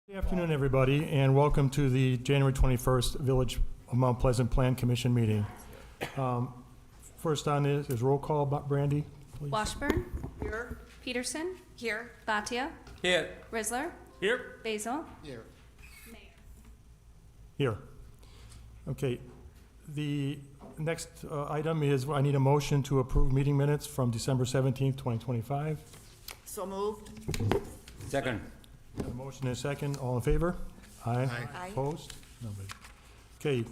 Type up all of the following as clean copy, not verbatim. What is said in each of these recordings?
Good afternoon, everybody, and welcome to the January 21st Village of Mount Pleasant Plan Commission meeting. First on is roll call. Brandy, please. Washburn. Here. Peterson. Here. Bhatia. Here. Rizzler. Here. Basil. Here. Here. Okay. The next item is I need a motion to approve meeting minutes from December 17th, 2025. So moved. Second. A motion and a second. All in favor? Aye. Aye. Opposed? Nobody. Okay.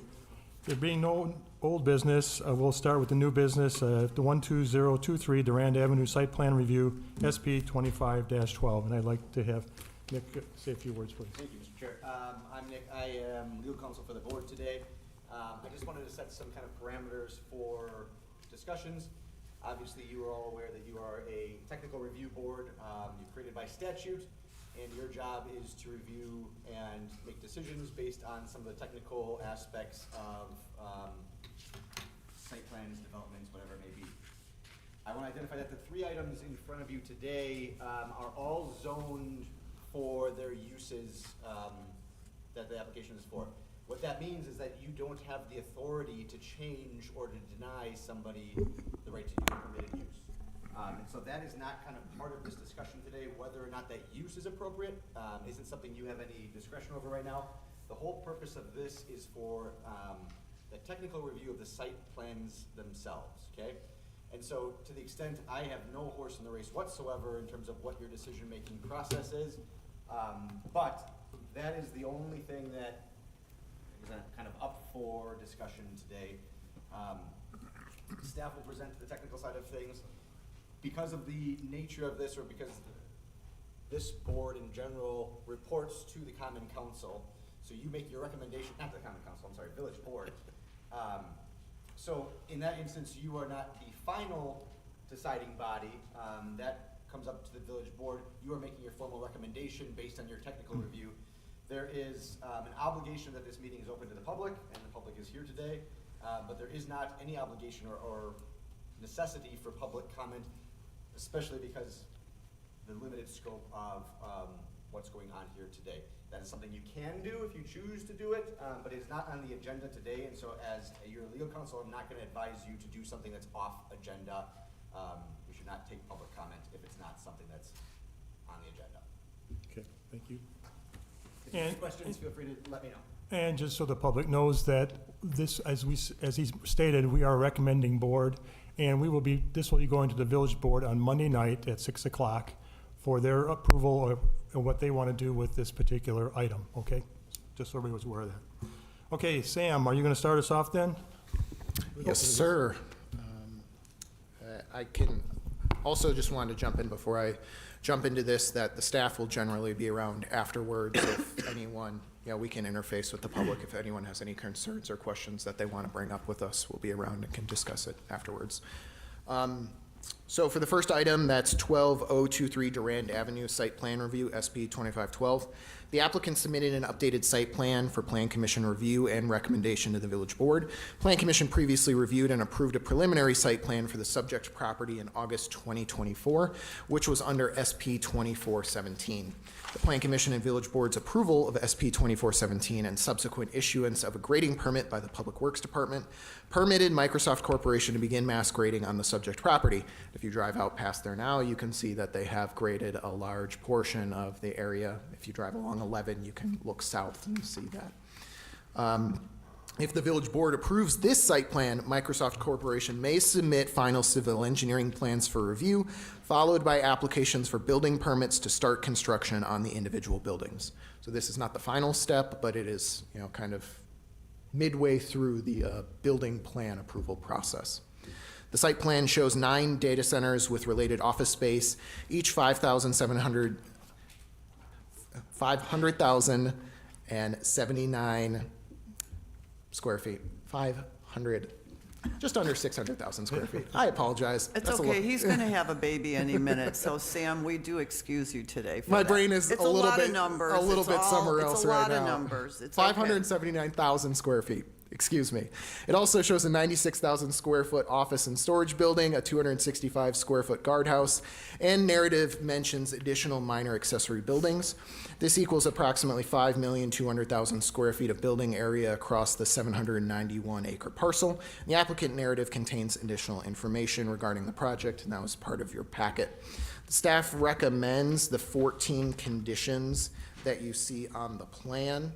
There being no old business, we'll start with the new business, the 12023 Durand Avenue Site Plan Review, SP 25-12. And I'd like to have Nick say a few words, please. Thank you, Mr. Chair. I'm Nick. I am legal counsel for the board today. I just wanted to set some kind of parameters for discussions. Obviously, you are all aware that you are a technical review board. You're created by statute, and your job is to review and make decisions based on some of the technical aspects of site plans, developments, whatever it may be. I want to identify that the three items in front of you today are all zoned for their uses that the application is for. What that means is that you don't have the authority to change or to deny somebody the right to use permitted use. And so that is not kind of part of this discussion today. Whether or not that use is appropriate isn't something you have any discretion over right now. The whole purpose of this is for the technical review of the site plans themselves, okay? And so to the extent I have no horse in the race whatsoever in terms of what your decision-making process is, but that is the only thing that is kind of up for discussion today. Staff will present the technical side of things. Because of the nature of this, or because this board in general reports to the Common Council, so you make your recommendation, not the Common Council, I'm sorry, Village Board. So in that instance, you are not the final deciding body. That comes up to the Village Board. You are making your formal recommendation based on your technical review. There is an obligation that this meeting is open to the public, and the public is here today, but there is not any obligation or necessity for public comment, especially because the limited scope of what's going on here today. That is something you can do if you choose to do it, but it's not on the agenda today, and so as your legal counsel, I'm not gonna advise you to do something that's off agenda. We should not take public comment if it's not something that's on the agenda. Okay, thank you. If you have any questions, feel free to let me know. And just so the public knows that this, as he's stated, we are a recommending board, and this will be going to the village board on Monday night at 6 o'clock for their approval of what they want to do with this particular item, okay? Just so everybody was aware of that. Okay, Sam, are you going to start us off then? Yes, sir. I can also just wanted to jump in before I jump into this, that the staff will generally be around afterwards if anyone, we can interface with the public. If anyone has any concerns or questions that they want to bring up with us, we'll be around and can discuss it afterwards. So for the first item, that's 12023 Durand Avenue Site Plan Review, SP 2512. The applicant submitted an updated site plan for Plan Commission review and recommendation to the Village Board. Plan Commission previously reviewed and approved a preliminary site plan for the subject property in August 2024, which was under SP 2417. The Plan Commission and Village Board's approval of SP 2417 and subsequent issuance of a grading permit by the Public Works Department permitted Microsoft Corporation to begin mass grading on the subject property. If you drive out past there now, you can see that they have graded a large portion of the area. If you drive along 11, you can look south and see that. If the Village Board approves this site plan, Microsoft Corporation may submit final civil engineering plans for review, followed by applications for building permits to start construction on the individual buildings. So this is not the final step, but it is, kind of midway through the building plan approval process. The site plan shows 9 data centers with related office space, each 579 square feet. 500, just under 600,000 square feet. I apologize. It's That's okay, he's gonna have a baby any minute, so Sam, we do excuse you today for My that. brain is It's a little lot of bit numbers. a little It's bit all- somewhere else right now. It's a lot of numbers. It's okay. 579,000 square feet. Excuse me. It also shows a 96,000 square foot office and storage building, a 265 square foot guardhouse, and narrative mentions additional minor accessory buildings. This equals approximately 5,200,000 square feet of building area across the 791 acre parcel. The applicant narrative contains additional information regarding the project, and that was part of your packet. The staff recommends the 14 conditions that you see on the plan.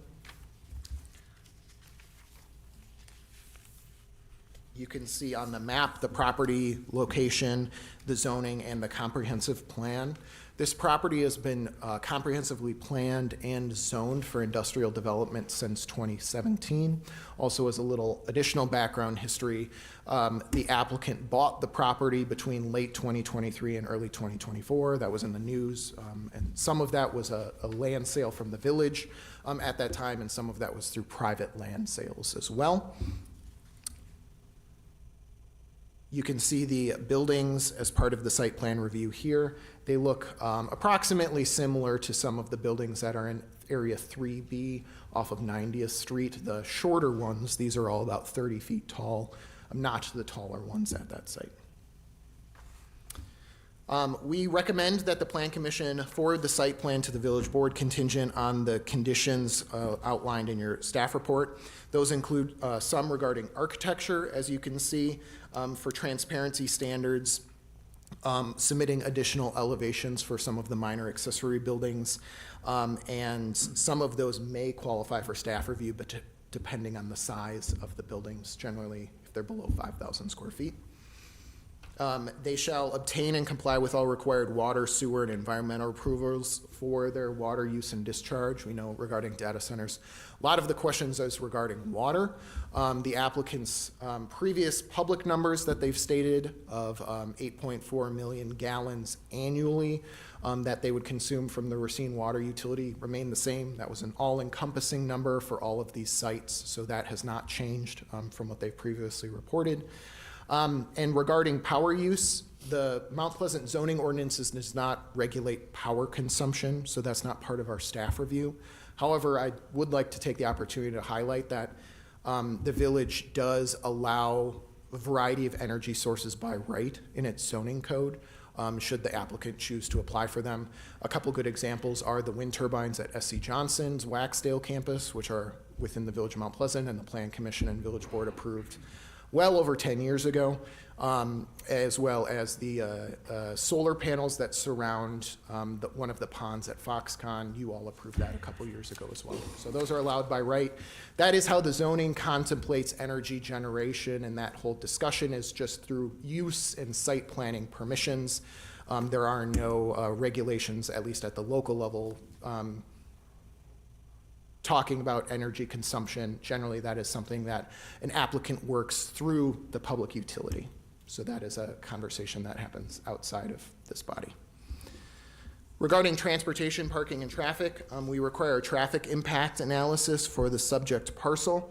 You can see on the map the property location, the zoning, and the comprehensive plan. This property has been comprehensively planned and zoned for industrial development since 2017. Also, as a little additional background history, the applicant bought the property between late 2023 and early 2024. That was in the news, and some of that was a land sale from the village at that time, and some of that was through private land sales as well. You can see the buildings as part of the site plan review here. They look approximately similar to some of the buildings that are in Area 3B off of 90th Street. The shorter ones, these are all about 30 feet tall, not the taller ones at that site. We recommend that the Plan Commission forward the site plan to the village board contingent on the conditions outlined in your staff report. Those include some regarding architecture, as you can see, for transparency standards, submitting additional elevations for some of the minor accessory buildings, and some of those may qualify for staff review, but depending on the size of the buildings, generally if they're below 5,000 square feet. They shall obtain and comply with all required water, sewer, and environmental approvals for their water use and discharge. We know regarding data centers, a lot of the questions is regarding water. The applicant's previous public numbers that they've stated of 8.4 million gallons annually that they would consume from the Racine water utility remain the same. That was an all-encompassing number for all of these sites, so that has not changed from what they've previously reported. And regarding power use, the Mount Pleasant zoning ordinances does not regulate power consumption, so that's not part of our staff review. However, I would like to take the opportunity to highlight that the village does allow a variety of energy sources by right in its zoning code, should the applicant choose to apply for them. A couple good examples are the wind turbines at SC Johnson's Waxdale campus, which are within the village of Mount Pleasant, and the Plan Commission and Village Board approved well over 10 years ago, as well as the solar panels that surround one of the ponds at Foxconn. You all approved that a couple years ago as well. So those are allowed by right. That is how the zoning contemplates energy generation, and that whole discussion is just through use and site planning permissions. There are no regulations, at least at the local level, talking about energy consumption. Generally, that is something that an applicant works through the public utility. So that is a conversation that happens outside of this body. Regarding transportation, parking, and traffic, we require a traffic impact analysis for the subject parcel,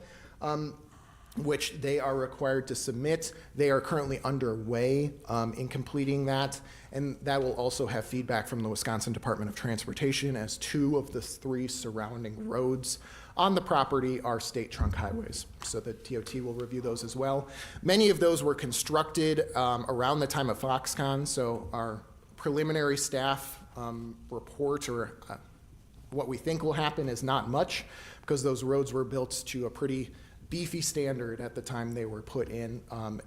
which they are required to submit. They are currently underway in completing that, and that will also have feedback from the Wisconsin Department of Transportation, as 2 of the 3 surrounding roads on the property are state trunk highways. So the DOT will review those as well. Many of those were constructed around the time of Foxconn, so our preliminary staff report, or what we think will happen, is not much, because those roads were built to a pretty beefy standard at the time they were put in,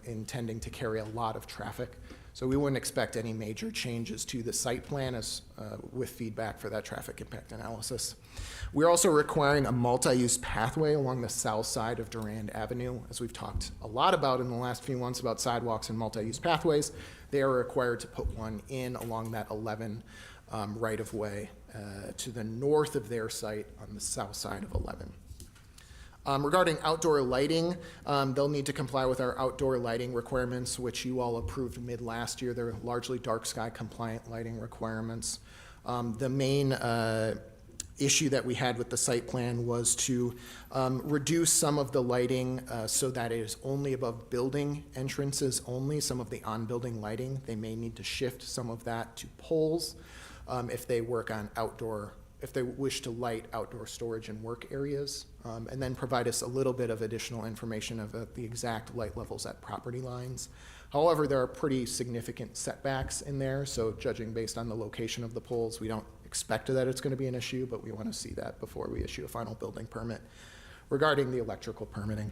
intending to carry a lot of traffic. So we wouldn't expect any major changes to the site plan as with feedback for that traffic impact analysis. We're also requiring a multi-use pathway along the south side of Durand Avenue. As we've talked a lot about in the last few months about sidewalks and multi-use pathways, they are required to put one in along that 11 right-of-way to the north of their site on the south side of 11. Regarding outdoor lighting, they'll need to comply with our outdoor lighting requirements, which you all approved mid-last year. They're largely dark sky compliant lighting requirements. The main issue that we had with the site plan was to reduce some of the lighting so that it is only above building entrances only. Some of the on-building lighting, they may need to shift some of that to poles if they work on outdoor if they wish to light outdoor storage and work areas, and then provide us a little bit of additional information about the exact light levels at property lines. However, there are pretty significant setbacks in there, so judging based on the location of the poles, we don't expect that it's going to be an issue, but we want to see that before we issue a final building permit. Regarding the electrical permitting,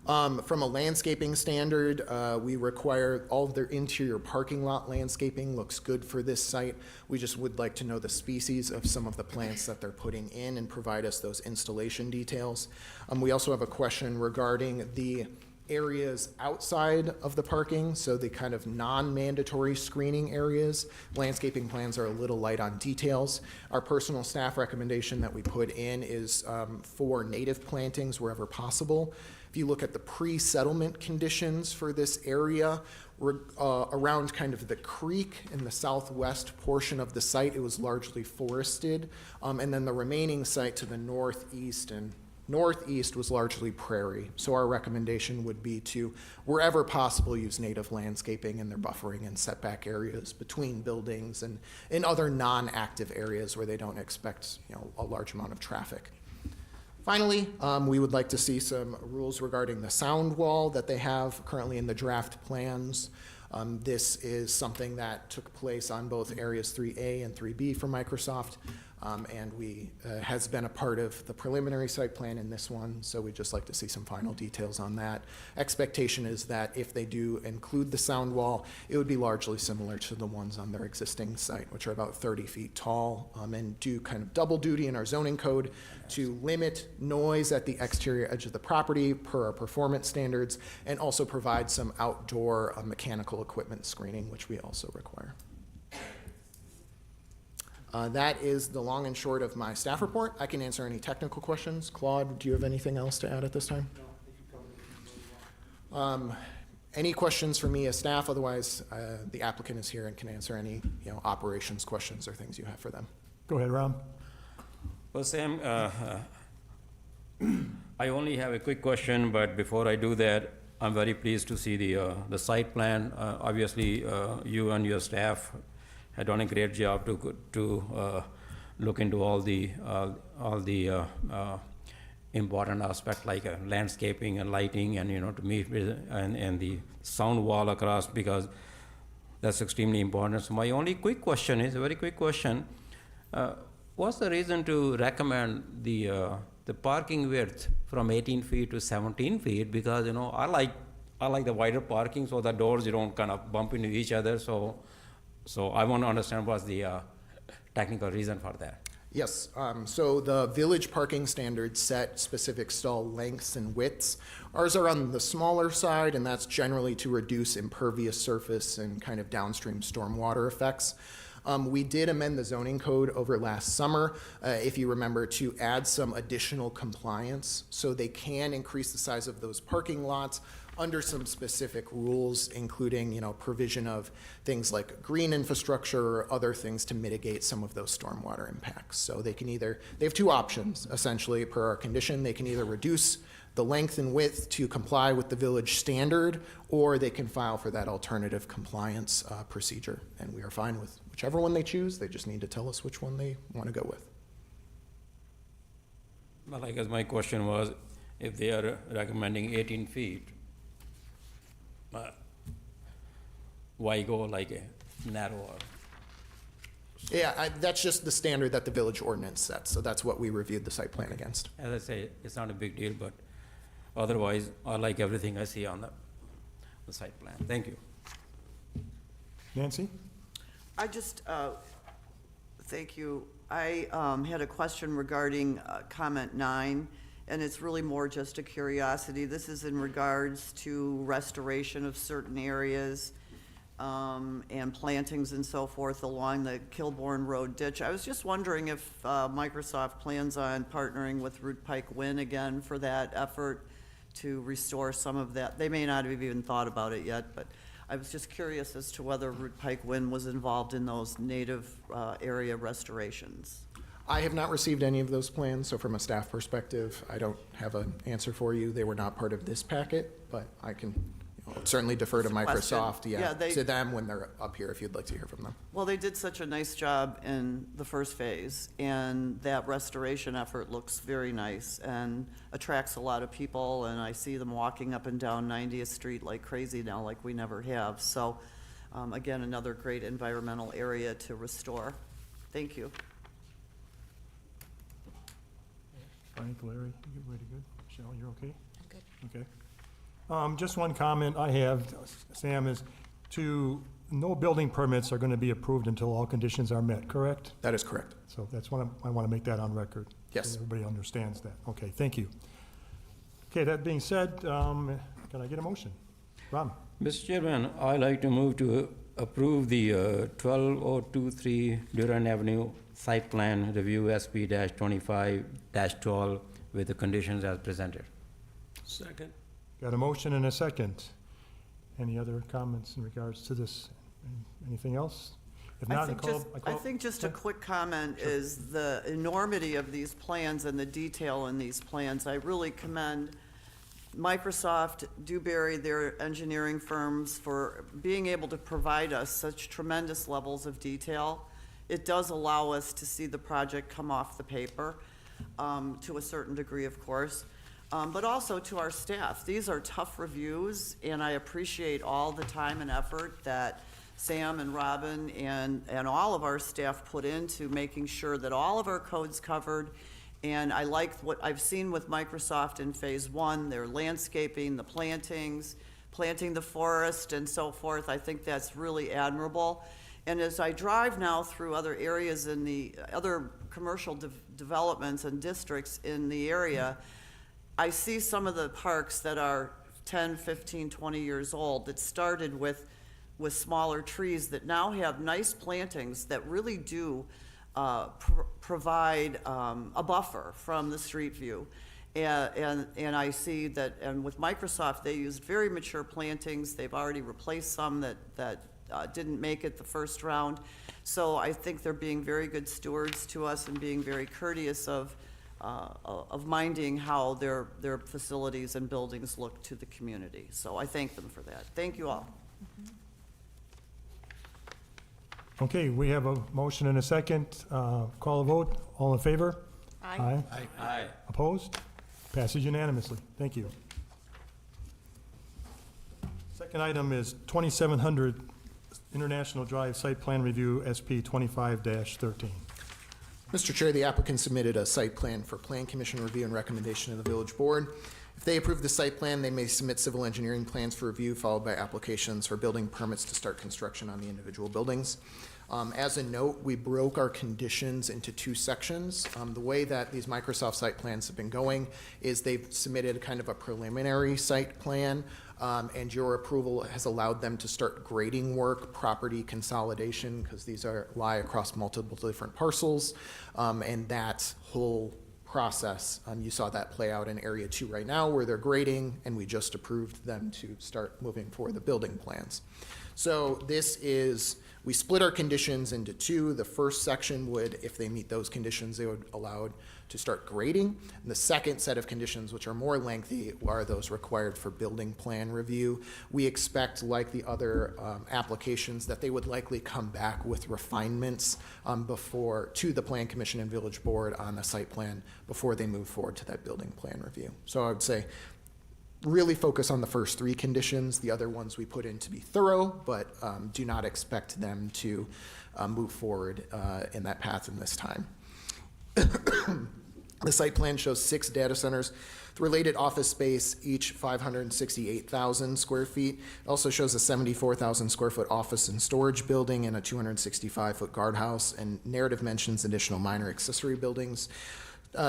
from a landscaping standard, we require all of their interior parking lot landscaping looks good for this site. We just would like to know the species of some of the plants that they're putting in and provide us those installation details. We also have a question regarding the areas outside of the parking, so the kind of non-mandatory screening areas. Landscaping plans are a little light on details. Our personal staff recommendation that we put in is for native plantings wherever possible. If you look at the pre-settlement conditions for this area, around kind of the creek in the southwest portion of the site, it was largely forested. And then the remaining site to the northeast and northeast was largely prairie. So our recommendation would be to, wherever possible, use native landscaping in their buffering and setback areas between buildings and in other non-active areas where they don't expect, a large amount of traffic. Finally, we would like to see some rules regarding the sound wall that they have currently in the draft plans. This is something that took place on both areas 3A and 3B for Microsoft, and has been a part of the preliminary site plan in this one, so we'd just like to see some final details on that. Expectation is that if they do include the sound wall, it would be largely similar to the ones on their existing site, which are about 30 feet tall, and do kind of double duty in our zoning code to limit noise at the exterior edge of the property per our performance standards, and also provide some outdoor mechanical equipment screening, which we also require. That is the long and short of my staff report. I can answer any technical questions. Claude, do you have anything else to add at this time? No, I think you covered it really well. Any questions for me as staff? Otherwise, the applicant is here and can answer any operations questions or things you have for them. Go ahead, Ram. Well, Sam, I only have a quick question, but before I do that, I'm very pleased to see the site plan. Obviously, you and your staff had done a great job to look into all the important aspects like landscaping and lighting, and to meet with and the sound wall across, because that's extremely important. So my only quick question is a very quick question. What's the reason to recommend the parking width from 18 feet to 17 feet? Because I like the wider parking, so the doors you don't kind of bump into each other. So I want to understand what's the technical reason for that. Yes, so the village parking standards set specific stall lengths and widths. Ours are on the smaller side, and that's generally to reduce impervious surface and kind of downstream stormwater effects. We did amend the zoning code over last summer, if you remember, to add some additional compliance, so they can increase the size of those parking lots under some specific rules, including provision of things like green infrastructure or other things to mitigate some of those stormwater impacts. So they have two options, essentially, per our condition. They can either reduce the length and width to comply with the village standard, or they can file for that alternative compliance procedure. And we are fine with whichever one they choose. They just need to tell us which one they want to go with. Well, I guess my question was, if they are recommending 18 feet, why go like a narrower? Yeah, that's just the standard that the village ordinance sets, so that's what we reviewed the site plan against. As I say, it's not a big deal, but otherwise, I like everything I see on the site plan. Thank you. Nancy? I just, thank you. I had a question regarding comment 9, and it's really more just a curiosity. This is in regards to restoration of certain areas and plantings and so forth along the Kilbourne Road ditch. I was just wondering if Microsoft plans on partnering with Root Pike Win again for that effort to restore some of that. They may not have even thought about it yet, but I was just curious as to whether Root Pike Win was involved in those native area restorations. I have not received any of those plans, so from a staff perspective, I don't have an answer for you. They were not part of this packet, but I can certainly defer to Question. Microsoft, Yeah, they- to them when they're up here, if you'd like to hear from them. Well, they did such a nice job in the first phase, and that restoration effort looks very nice and attracts a lot of people, and I see them walking up and down 90th Street like crazy now, like we never have. So, again, another great environmental area to restore. Thank you. Frank, Larry, you pretty good? Michelle, you're okay? I'm good. Okay. Just one comment I have, Sam, is no building permits are gonna be approved until all conditions are met, correct? That is correct. So that's what I wanna make that on record. Yes. So everybody understands that. Okay, thank you. Okay, that being said, can I get a motion? Rob? Mr. Chairman, I'd like to move to approve the 12023 Durand Avenue site plan review SP-25-12 with the conditions as presented. Second. Got a motion and a second. Any other comments in regards to this? Anything else? If I not, think just a quick comment is the enormity of these plans and the detail in these plans. I really commend Microsoft, Dewberry, their engineering firms for being able to provide us such tremendous levels of detail. It does allow us to see the project come off the paper, to a certain degree, of course. But also to our staff. These are tough reviews, and I appreciate all the time and effort that Sam and Robin and all of our staff put into making sure that all of our codes covered. And I like what I've seen with Microsoft in Phase 1, their landscaping, the plantings, planting the forest and so forth. I think that's really admirable. And as I drive now through other areas in the other commercial developments and districts in the area, I see some of the parks that are 10, 15, 20 years old that started with smaller trees that now have nice plantings that really do provide a buffer from the street view. And I see that, and with Microsoft, they used very mature plantings. They've already replaced some that didn't make it the first round. So I think they're being very good stewards to us and being very courteous of minding how their facilities and buildings look to the community. So I thank them for that. Thank you all. Okay, we have a motion and a second. Call a vote. All in favor? Aye. Aye. Opposed? Passes unanimously. Thank you. Second item is 2700 International Drive Site Plan Review, SP 25-13. Mr. Chair, the applicant submitted a site plan for Plan Commission review and recommendation to the village board. If they approve the site plan, they may submit civil engineering plans for review, followed by applications for building permits to start construction on the individual buildings. As a note, we broke our conditions into two sections. The way that these Microsoft site plans have been going is they've submitted kind of a preliminary site plan, and your approval has allowed them to start grading work, property consolidation, because these lie across multiple different parcels, and that whole process, you saw that play out in Area 2 right now, where they're grading, and we just approved them to start moving for the building plans. So this is, we split our conditions into two. The first section would, if they meet those conditions, they would allow it to start grading. And the second set of conditions, which are more lengthy, are those required for building plan review. We expect, like the other applications, that they would likely come back with refinements to the Plan Commission and Village Board on the site plan before they move forward to that building plan review. So I would say really focus on the first three conditions. The other ones we put in to be thorough, but do not expect them to move forward in that path in this time. The site plan shows 6 data centers with related office space, each 568,000 square feet. It also shows a 74,000 square foot office and storage building and a 265-foot guardhouse, and narrative mentions additional minor accessory buildings.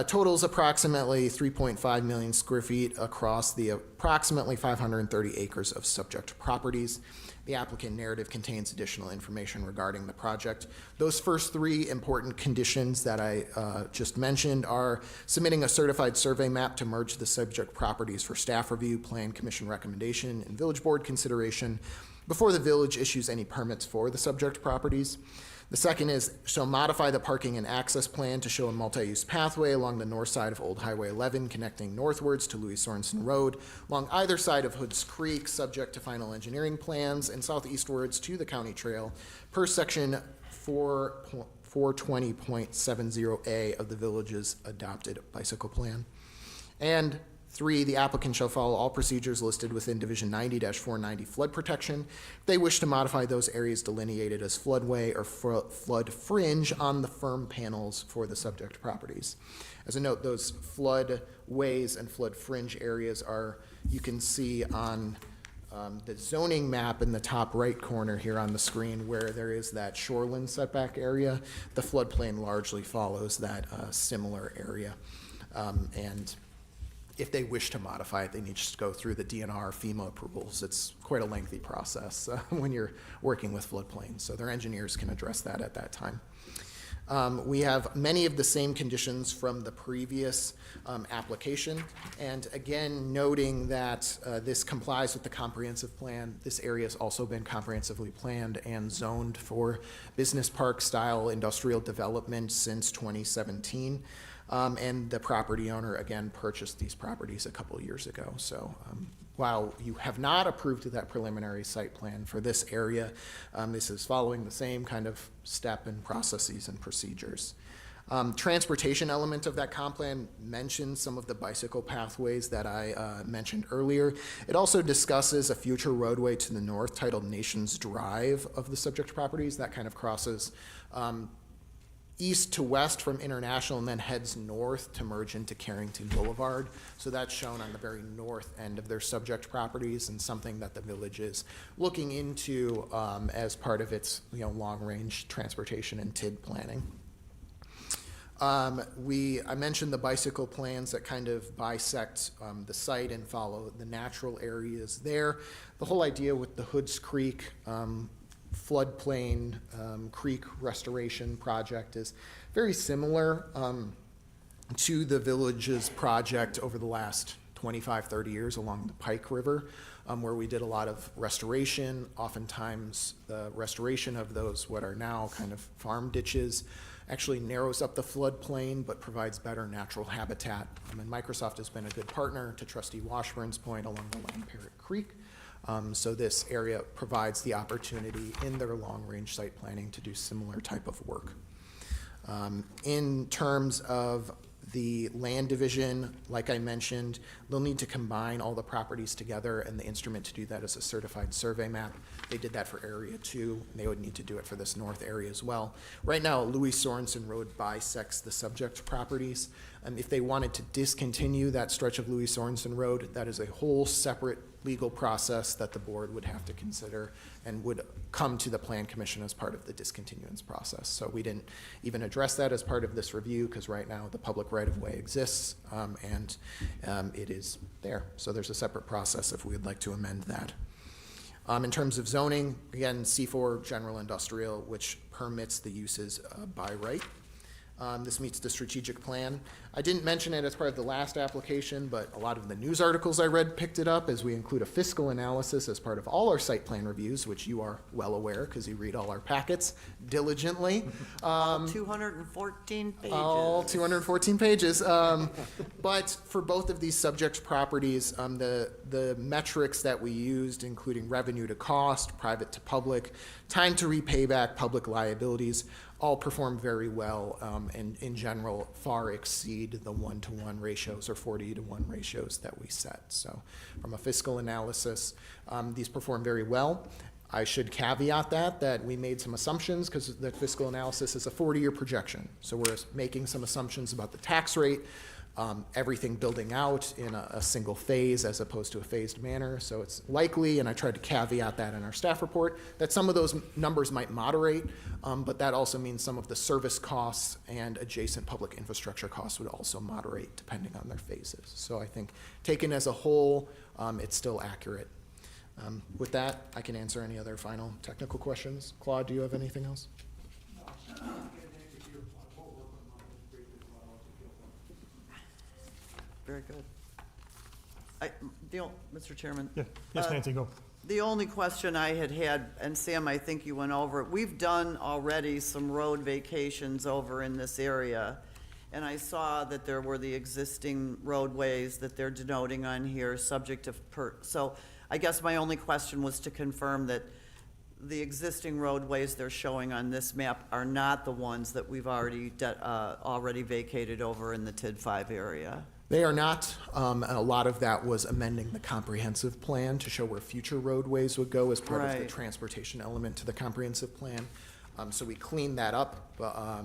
Totals approximately 3.5 million square feet across the approximately 530 acres of subject properties. The applicant narrative contains additional information regarding the project. Those first three important conditions that I just mentioned are submitting a certified survey map to merge the subject properties for staff review, Plan Commission recommendation, and Village Board consideration before the village issues any permits for the subject properties. The second is, so modify the parking and access plan to show a multi-use pathway along the north side of Old Highway 11 connecting northwards to Louis Sorensen Road, along either side of Hoods Creek, subject to final engineering plans, and southeastwards to the county trail, per section 420.70A of the village's adopted bicycle plan. And 3, the applicant shall follow all procedures listed within Division 90-490 flood protection. If they wish to modify those areas delineated as floodway or flood fringe on the firm panels for the subject properties. As a note, those floodways and flood fringe areas are, you can see on the zoning map in the top right corner here on the screen where there is that shoreline setback area. The floodplain largely follows that similar area. And if they wish to modify it, they need to go through the DNR FEMA approvals. It's quite a lengthy process when you're working with floodplains, so their engineers can address that at that time. We have many of the same conditions from the previous application, and again, noting that this complies with the comprehensive plan. This area has also been comprehensively planned and zoned for business park style industrial development since 2017. And the property owner, again, purchased these properties a couple of years ago. So while you have not approved that preliminary site plan for this area, this is following the same kind of step and processes and procedures. Transportation element of that comp plan mentions some of the bicycle pathways that I mentioned earlier. It also discusses a future roadway to the north titled Nations Drive of the subject properties that kind of crosses east to west from International and then heads north to merge into Carrington Boulevard. So that's shown on the very north end of their subject properties and something that the village is looking into as part of its long-range transportation and TID planning. I mentioned the bicycle plans that kind of bisect the site and follow the natural areas there. The whole idea with the Hoods Creek floodplain creek restoration project is very similar to the village's project over the last 25, 30 years along the Pike River, where we did a lot of restoration. Oftentimes the restoration of those what are now kind of farm ditches actually narrows up the floodplain but provides better natural habitat. And Microsoft has been a good partner, to Trustee Washburn's point, along the Land Parrot Creek. So this area provides the opportunity in their long-range site planning to do similar type of work. In terms of the land division, like I mentioned, they'll need to combine all the properties together, and the instrument to do that is a certified survey map. They did that for Area 2, and they would need to do it for this north area as well. Right now, Louis Sorensen Road bisects the subject properties. If they wanted to discontinue that stretch of Louis Sorensen Road, that is a whole separate legal process that the board would have to consider and would come to the Plan Commission as part of the discontinuance process. So we didn't even address that as part of this review because right now the public right-of-way exists and it is there. So there's a separate process if we would like to amend that. In terms of zoning, again, C4 general industrial, which permits the uses by right. This meets the strategic plan. I didn't mention it as part of the last application, but a lot of the news articles I read picked it up, as we include a fiscal analysis as part of all our site plan reviews, which you are well aware because you read all our packets diligently. 214 pages. All 214 pages. But for both of these subject properties, the metrics that we used, including revenue to cost, private to public, time to repay back public liabilities, all perform very well and in general far exceed the 1-to-1 ratios or 40-to-1 ratios that we set. So from a fiscal analysis, these perform very well. I should caveat that we made some assumptions because the fiscal analysis is a 40-year projection. So we're making some assumptions about the tax rate, everything building out in a single phase as opposed to a phased manner. So it's likely, and I tried to caveat that in our staff report, that some of those numbers might moderate, but that also means some of the service costs and adjacent public infrastructure costs would also moderate depending on their phases. So I think taken as a whole, it's still accurate. With that, I can answer any other final technical questions. Claude, do you have anything else? Very good. Mr. Chairman. Yeah. Yes, Nancy, go. The only question I had, and Sam, I think you went over it, we've done already some road vacations over in this area, and I saw that there were the existing roadways that they're denoting on here, subject to so I guess my only question was to confirm that the existing roadways they're showing on this map are not the ones that we've already vacated over in the TID 5 area. They are not, and a lot of that was amending the comprehensive plan to show where future roadways would go as part of the Right. transportation element to the comprehensive plan. So we cleaned that up, I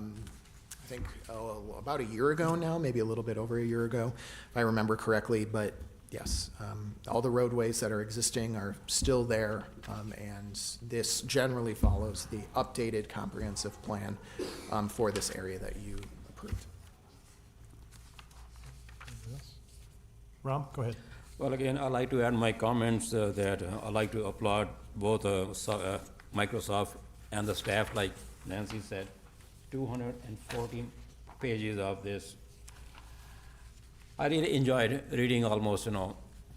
think, about a year ago now, maybe a little bit over a year ago, if I remember correctly, but yes, all the roadways that are existing are still there, and this generally follows the updated comprehensive plan for this area that you approved. Ram, go ahead. Well, again, I'd like to add my comments that I'd like to applaud both Microsoft and the staff, like Nancy said, 214 pages of this. I really enjoyed reading almost,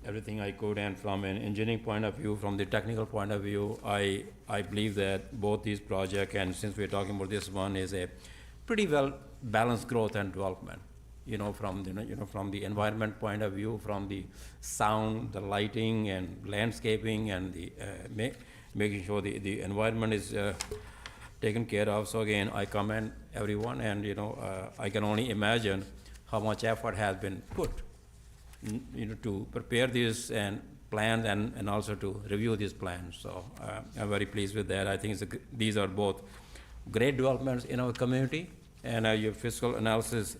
everything I could, and from an engineering point of view, from the technical point of view, I believe that both these projects, and since we're talking about this one, is a pretty well balanced growth and development. From the environment point of view, from the sound, the lighting, and landscaping, and the making sure the environment is taken care of. So again, I commend everyone, and I can only imagine how much effort has been put, to prepare these and plans, and also to review these plans. So I'm very pleased with that. I think these are both great developments in our community, and your fiscal analysis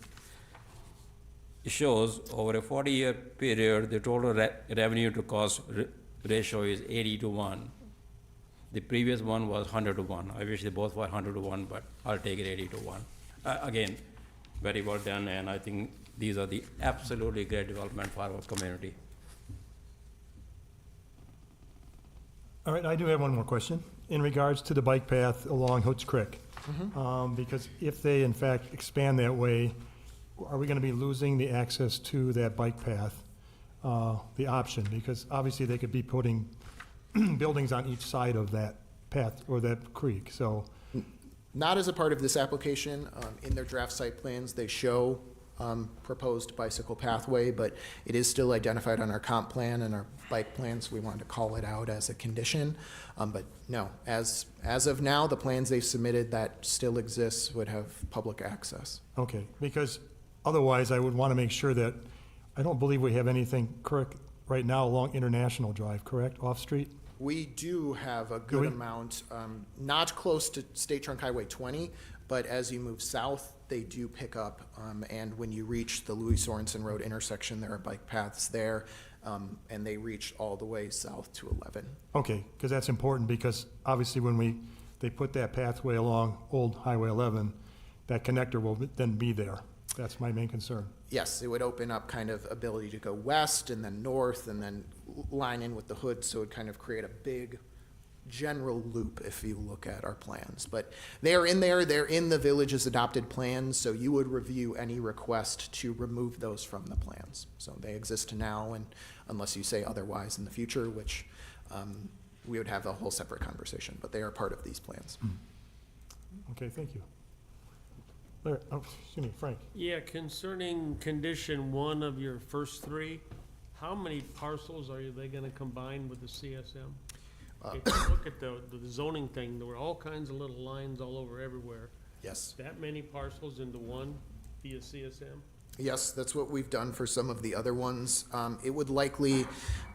shows over a 40-year period, the total revenue to cost ratio is 80-1. The previous one was 100-1. I wish they both were 100-1, but I'll take it 80-1. Again, very well done, and I think these are the absolutely great development for our community. All right, I do have one more question in regards to the bike path along Hoots Creek. Because if they in fact expand that way, are we gonna be losing the access to that bike path, the option? Because obviously they could be putting buildings on each side of that path or that creek, so, Not as a part of this application. In their draft site plans, they show proposed bicycle pathway, but it is still identified on our comp plan and our bike plans. We wanted to call it out as a condition. But no, as of now, the plans they've submitted that still exists would have public access. okay. Because otherwise, I would wanna make sure that, I don't believe we have anything correct right now along International Drive, correct, off-street? We do have a we? good amount, not close to State Trunk Highway 20, but as you move south, they do pick up. And when you reach the Louis Sorensen Road intersection, there are bike paths there, and they reach all the way south to 11. Okay, because that's important, because obviously when they put that pathway along Old Highway 11, that connector will then be there. That's my main concern. Yes, it would open up kind of ability to go west and then north and then line in with the hood, so it would kind of create a big general loop if you look at our plans. But they're in there, they're in the village's adopted plans, so you would review any request to remove those from the plans. So they exist now, and unless you say otherwise in the future, which we would have a whole separate conversation, but they are part of these plans. Okay, thank you. Larry, excuse me, Frank. Yeah, concerning condition one of your first three, how many parcels are they gonna combine with the CSM? If you look at the zoning thing, there were all kinds of little lines all over everywhere. Yes. That many parcels into one via CSM? Yes, that's what we've done for some of the other ones. It would likely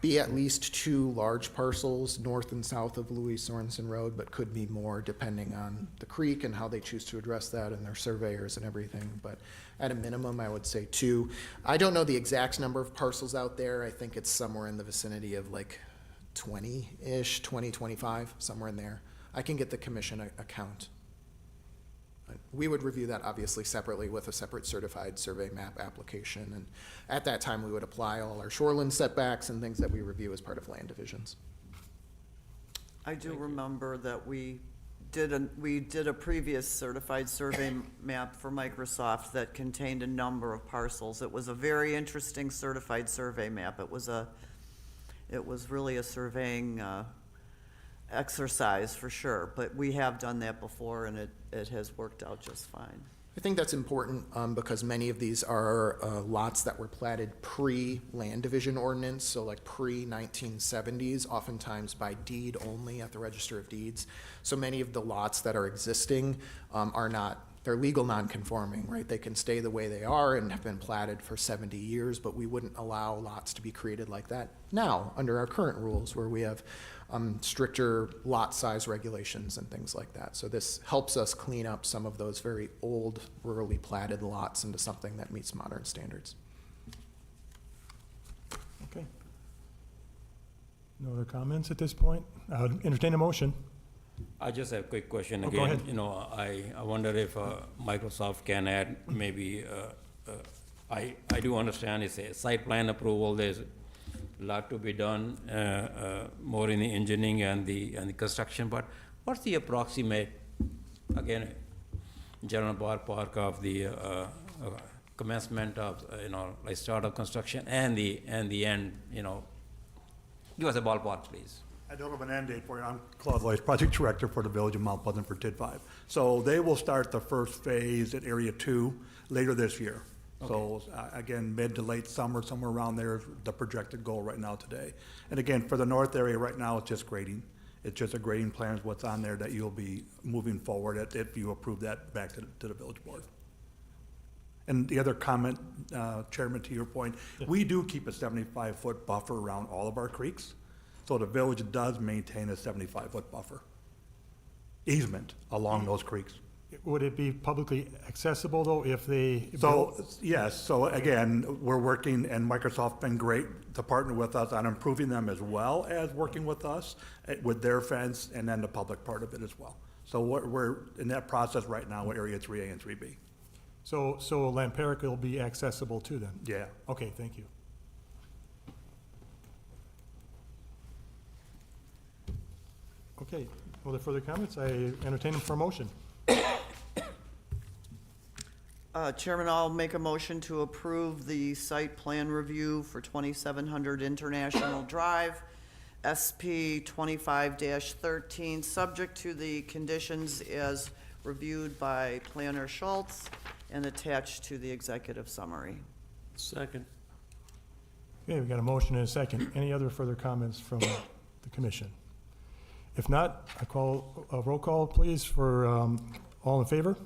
be at least 2 large parcels north and south of Louis Sorensen Road, but could be more depending on the creek and how they choose to address that and their surveyors and everything. But at a minimum, I would say 2. I don't know the exact number of parcels out there. I think it's somewhere in the vicinity of like 20-ish, 20, 25, somewhere in there. I can get the commission a count. We would review that obviously separately with a separate certified survey map application. And at that time, we would apply all our shoreline setbacks and things that we review as part of land divisions. I do remember that we did a previous certified survey map for Microsoft that contained a number of parcels. It was a very interesting certified survey map. It was really a surveying exercise for sure, but we have done that before and it has worked out just fine. I think that's important because many of these are lots that were platted pre-land division ordinance, so like pre-1970s, oftentimes by deed only at the Register of Deeds. So many of the lots that are existing are not, they're legal non-conforming, right? They can stay the way they are and have been platted for 70 years, but we wouldn't allow lots to be created like that now under our current rules where we have stricter lot size regulations and things like that. So this helps us clean up some of those very old rurally platted lots into something that meets modern standards. Okay. No other comments at this point? I would entertain a motion. I just have a quick question Oh, go again. ahead. You know, I wonder if Microsoft can add maybe, I do understand it's a site plan approval, there's a lot to be done, more in the engineering and the construction, but what's the approximate, again, general ballpark of the commencement of, like start of construction and the end, give us a ballpark, please. I don't have an end date for you. I'm Claude Weiss, Project Director for the Village of Mount Pleasant for TID 5. So they will start the first phase at Area 2 later this year. So again, mid to late summer, somewhere around there is the projected goal right now today. And again, for the north area right now, it's just grading. It's just a grading plan is what's on there that you'll be moving forward if you approve that back to the village board. And the other comment, Chairman, to your point, we do keep a 75-foot buffer around all of our creeks. So the village does maintain a 75-foot buffer easement along those creeks. Would it be publicly accessible, though, if they? So, yes, so again, we're working, and Microsoft's been great to partner with us on improving them as well as working with us with their fence and then the public part of it as well. So we're in that process right now with Area 3A and 3B. So Lamperica will be accessible to them? Yeah. Okay, thank you. Okay, no other further comments? I entertain them for a motion. Chairman, I'll make a motion to approve the site plan review for 2700 International Drive, SP 25-13, subject to the conditions as reviewed by Planner Schultz and attached to the executive summary. Second. Okay, we got a motion and a second. Any other further comments from the commission? If not, I call a roll call, please, for all in favor?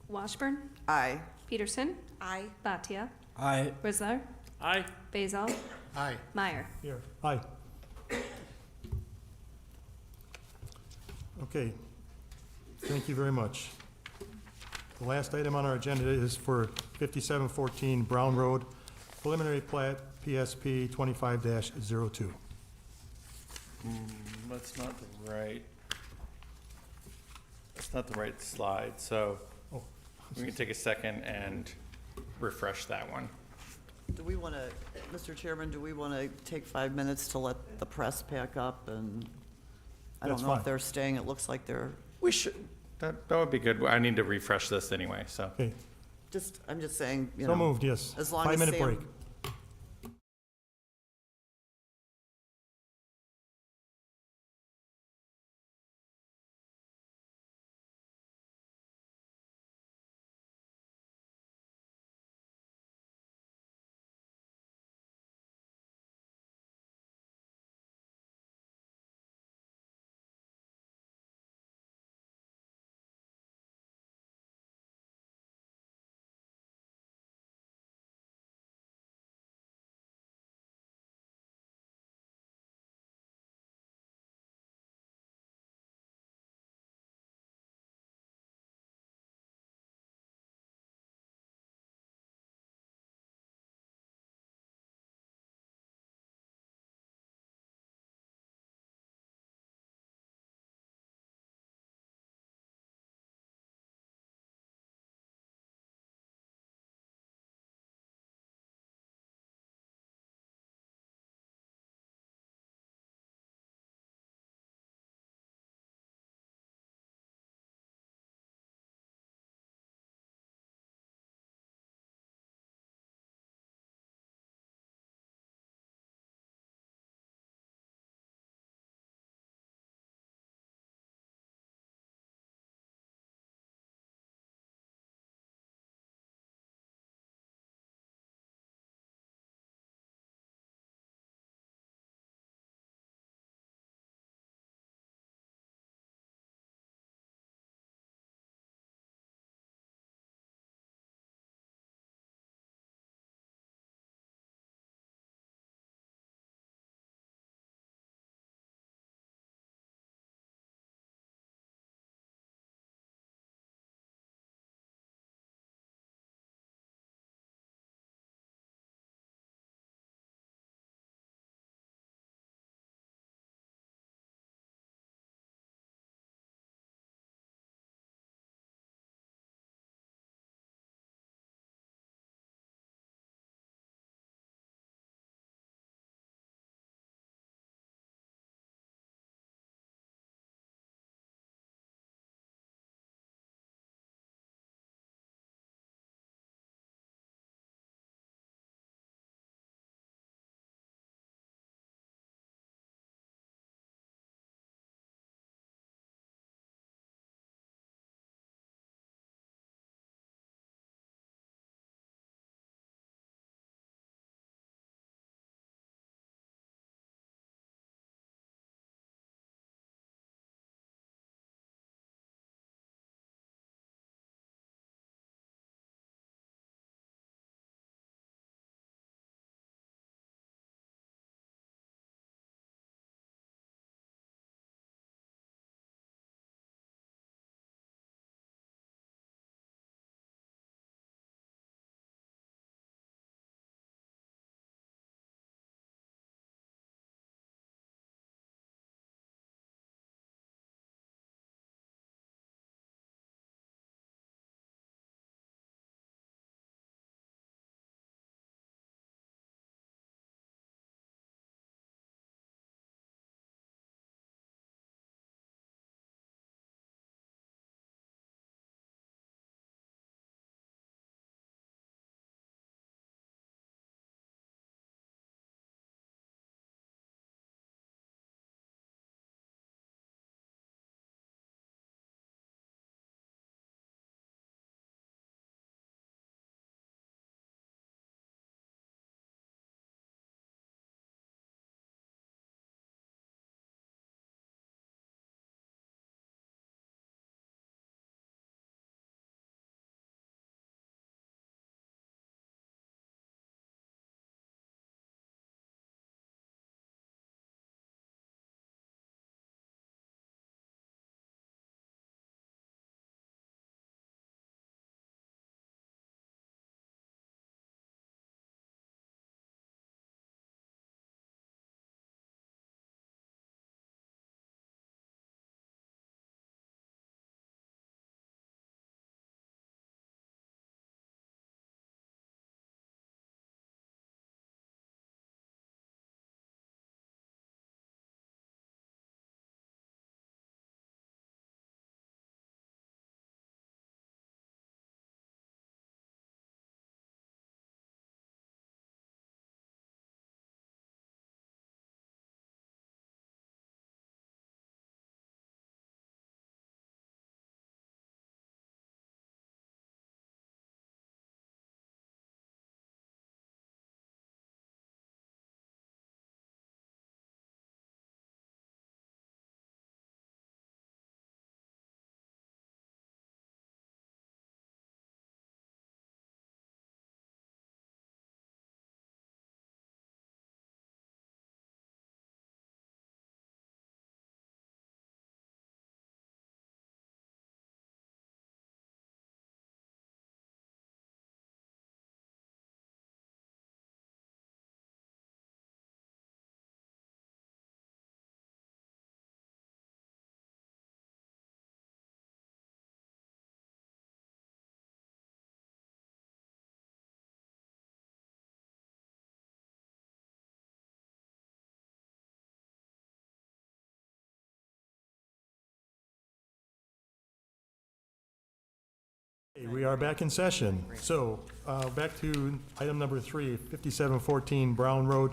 Washburn, Aye. Peterson. Aye. Bhatia, I Brizler, Aye. Basil, Aye. Meyer. Here. Aye. Okay, thank you very much. The last item on our agenda is for 5714 Brown Road, preliminary plat, PSP 25-02. That's not the right slide, so Oh. we can take a second and refresh that one. Do we want to, Mr. Chairman, do we want to take 5 minutes to let the press pack up? And I don't That's know if fine. they're staying, it looks like they're, We should, that would be good. I need to refresh this anyway, so. Okay, I'm just saying, you so know. moved, yes. As long as 5-minute Sam- break. Okay, we are back in session. So, back to item number 3, 5714 Brown Road,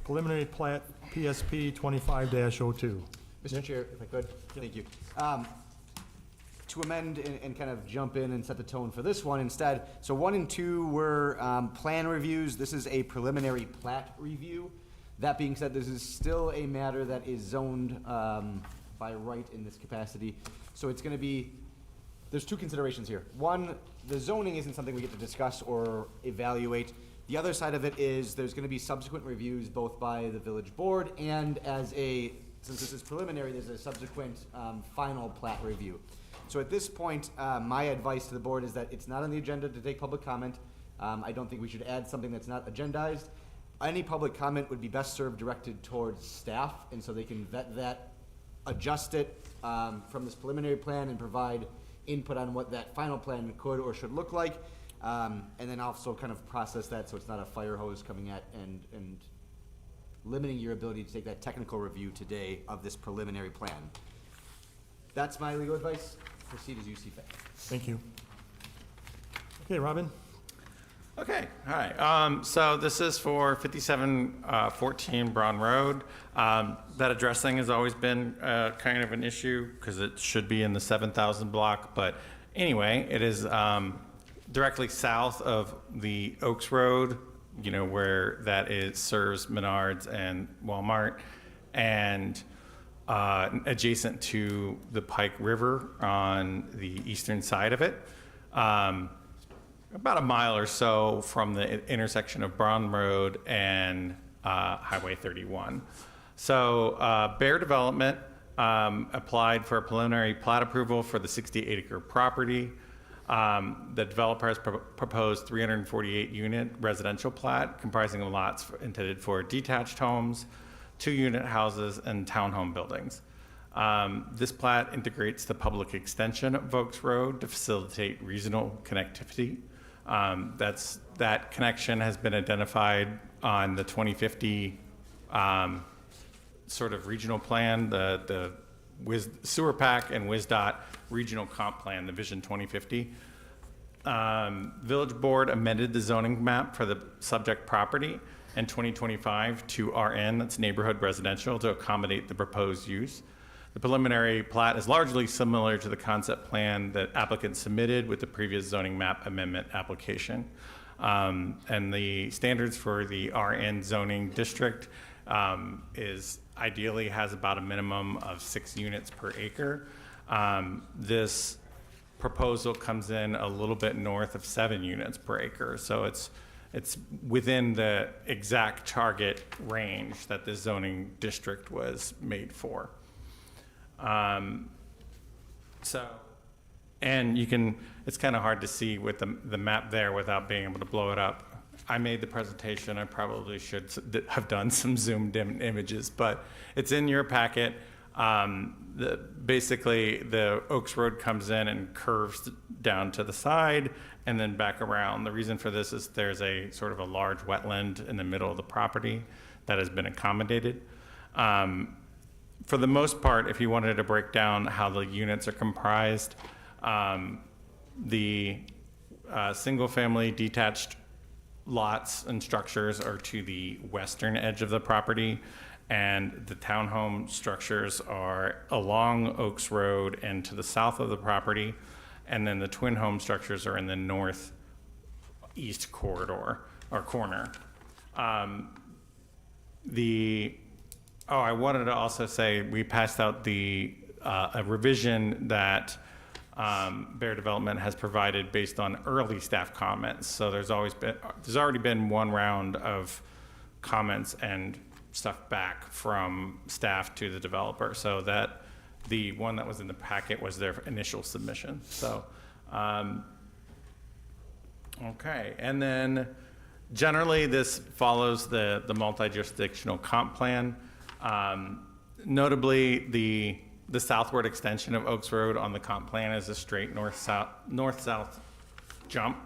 preliminary plat, PSP 25-02. Mr. Chair, if I could, thank you. To amend and kind of jump in and set the tone for this one instead, so 1 and 2 were plan reviews. This is a preliminary plat review. That being said, this is still a matter that is zoned by right in this capacity. So it's gonna be, there's 2 considerations here. One, the zoning isn't something we get to discuss or evaluate. The other side of it is there's gonna be subsequent reviews both by the village board and since this is preliminary, there's a subsequent final plat review. So at this point, my advice to the board is that it's not on the agenda to take public comment. I don't think we should add something that's not agendized. Any public comment would be best served directed towards staff, and so they can vet that, adjust it from this preliminary plan and provide input on what that final plan could or should look like. And then also kind of process that so it's not a fire hose coming at and limiting your ability to take that technical review today of this preliminary plan. That's my legal advice. Proceed as you see fit. Thank you. Okay, Robin? Okay, hi. So this is for 5714 Brown Road. That addressing has always been kind of an issue because it should be in the 7,000 block. But anyway, it is directly south of the Oaks Road, you know, where that is serves Menards and Walmart, and adjacent to the Pike River on the eastern side of it. About a mile or so from the intersection of Brown Road and Highway 31. So Bear Development applied for a preliminary plat approval for the 68-acre property. The developer has proposed 348-unit residential plat comprising of lots intended for detached homes, 2-unit houses, and townhome buildings. This plat integrates the public extension of Oaks Road to facilitate regional connectivity. That connection has been identified on the 2050 sort of regional plan, the Sewer Pack and WISDOT regional comp plan, the Vision 2050. Village Board amended the zoning map for the subject property in 2025 to RN, that's neighborhood residential, to accommodate the proposed use. The preliminary plat is largely similar to the concept plan that applicants submitted with the previous zoning map amendment application. And the standards for the RN zoning district is ideally has about a minimum of 6 units per acre. This proposal comes in a little bit north of 7 units per acre. So it's within the exact target range that the zoning district was made for. And you can, it's kind of hard to see with the map there without being able to blow it up. I made the presentation. I probably should have done some zoomed in images, but it's in your packet. Basically, the Oaks Road comes in and curves down to the side and then back around. The reason for this is there's a sort of a large wetland in the middle of the property that has been accommodated. For the most part, if you wanted to break down how the units are comprised, the single-family detached lots and structures are to the western edge of the property, and the townhome structures are along Oaks Road and to the south of the property, and then the twin home structures are in the northeast corridor or corner. I wanted to also say we passed out a revision that Bear Development has provided based on early staff comments. So there's already been one round of comments and stuff back from staff to the developer. So that the one that was in the packet was their initial submission. So, okay. And then generally this follows the multi-jurisdictional comp plan. Notably, the southward extension of Oaks Road on the comp plan is a straight north-south jump.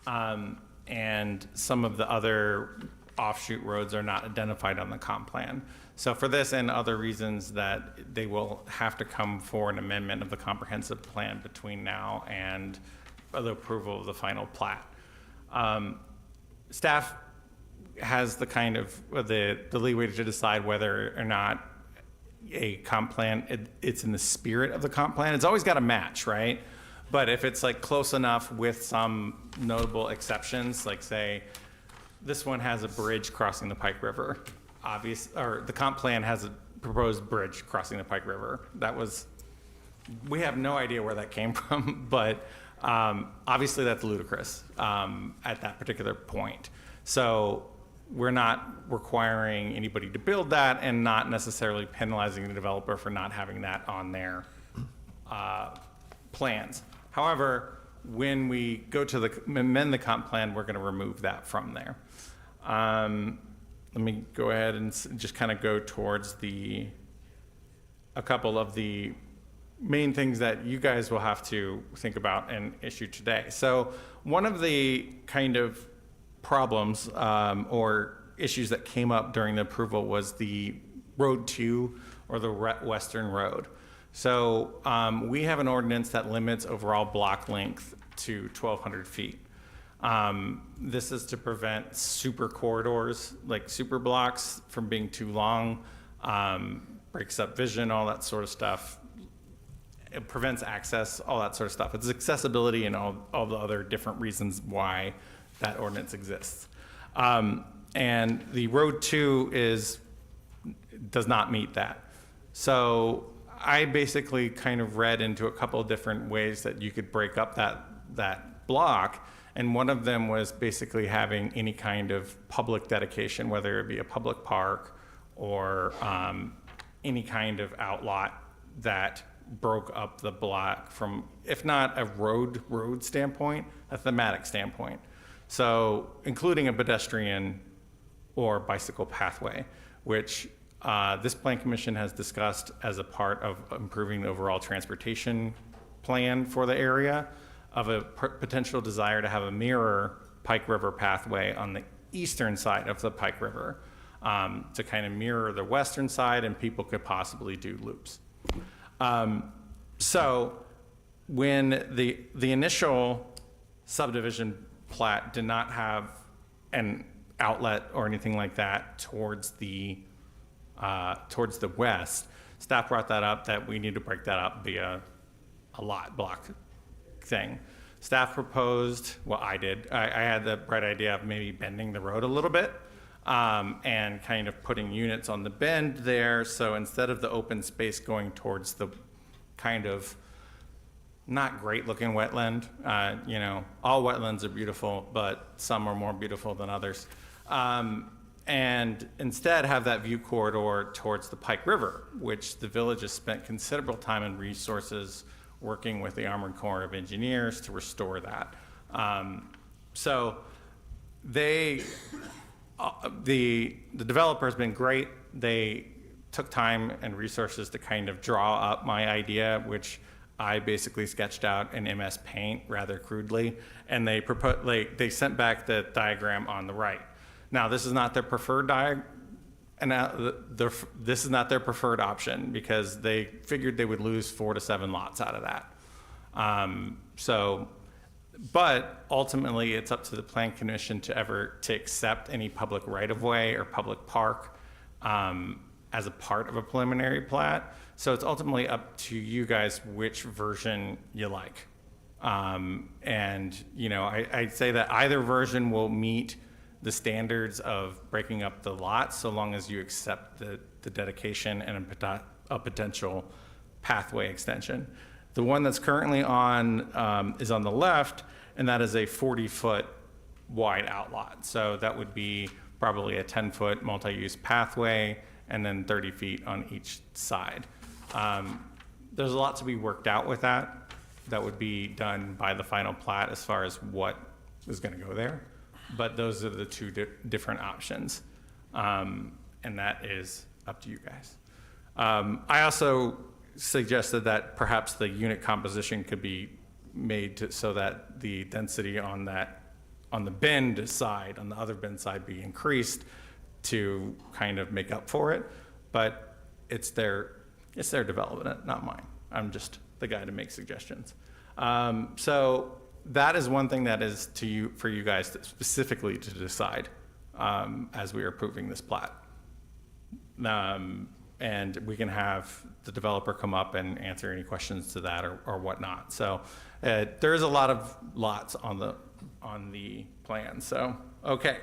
And some of the other offshoot roads are not identified on the comp plan. So for this and other reasons that they will have to come for an amendment of the comprehensive plan between now and the approval of the final plat. Staff has the kind of, the leeway to decide whether or not a comp plan, it's in the spirit of the comp plan. It's always got to match, right? But if it's like close enough with some notable exceptions, like say, this one has a bridge crossing the Pike River, or the comp plan has a proposed bridge crossing the Pike River. We have no idea where that came from, but obviously that's ludicrous at that particular point. So we're not requiring anybody to build that and not necessarily penalizing the developer for not having that on their plans. However, when we go to amend the comp plan, we're going to remove that from there. Let me go ahead and just kind of go towards a couple of the main things that you guys will have to think about and issue today. So one of the kind of problems or issues that came up during the approval was the Road 2 or the Western Road. So we have an ordinance that limits overall block length to 1,200 feet. This is to prevent super corridors, like super blocks, from being too long, breaks up vision, all that sort of stuff. It prevents access, all that sort of stuff. It's accessibility and all the other different reasons why that ordinance exists. And the Road 2 does not meet that. So I basically kind of read into a couple of different ways that you could break up that block. And one of them was basically having any kind of public dedication, whether it be a public park or any kind of outlot that broke up the block from, if not a road standpoint, a thematic standpoint. So including a pedestrian or bicycle pathway, which this Plan Commission has discussed as a part of improving the overall transportation plan for the area, of a potential desire to have a mirror Pike River pathway on the eastern side of the Pike River to kind of mirror the western side, and people could possibly do loops. So when the initial subdivision plat did not have an outlet or anything like that towards the west, staff brought that up, that we need to break that up via a lot block thing. Staff proposed, well, I did, I had the bright idea of maybe bending the road a little bit and kind of putting units on the bend there. So instead of the open space going towards the kind of not great looking wetland, you know, all wetlands are beautiful, but some are more beautiful than others. And instead have that view corridor towards the Pike River, which the village has spent considerable time and resources working with the Armored Corps of Engineers to restore that. So the developer has been great. They took time and resources to kind of draw up my idea, which I basically sketched out in MS Paint rather crudely, and they sent back the diagram on the right. Now, this is not their preferred this is not their preferred option, because they figured they would lose 4 to 7 lots out of that. But ultimately, it's up to the Plan Commission to accept any public right-of-way or public park as a part of a preliminary plat. So it's ultimately up to you guys which version you like. And you know, I'd say that either version will meet the standards of breaking up the lots, so long as you accept the dedication and a potential pathway extension. The one that's currently on is on the left, and that is a 40-foot wide outlot. So that would be probably a 10-foot multi-use pathway, and then 30 feet on each side. There's a lot to be worked out with that. That would be done by the final plat as far as what is going to go there. But those are the two different options. And that is up to you guys. I also suggested that perhaps the unit composition could be made so that the density on the bend side, on the other bend side, be increased to kind of make up for it. But it's their development, not mine. I'm just the guy to make suggestions. So that is one thing that is for you guys specifically to decide as we are approving this plat. And we can have the developer come up and answer any questions to that or whatnot. So there's a lot of lots on the plan. So, okay.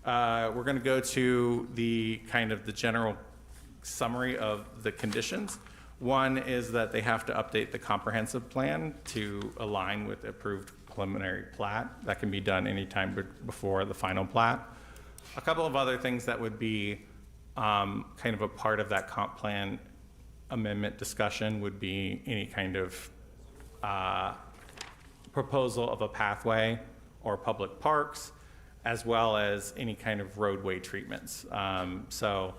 We're going to go to the kind of the general summary of the conditions. One is that they have to update the comprehensive plan to align with the approved preliminary plat. That can be done anytime before the final plat. A couple of other things that would be kind of a part of that comp plan amendment discussion would be any kind of proposal of a pathway or public parks, as well as any kind of roadway treatments. So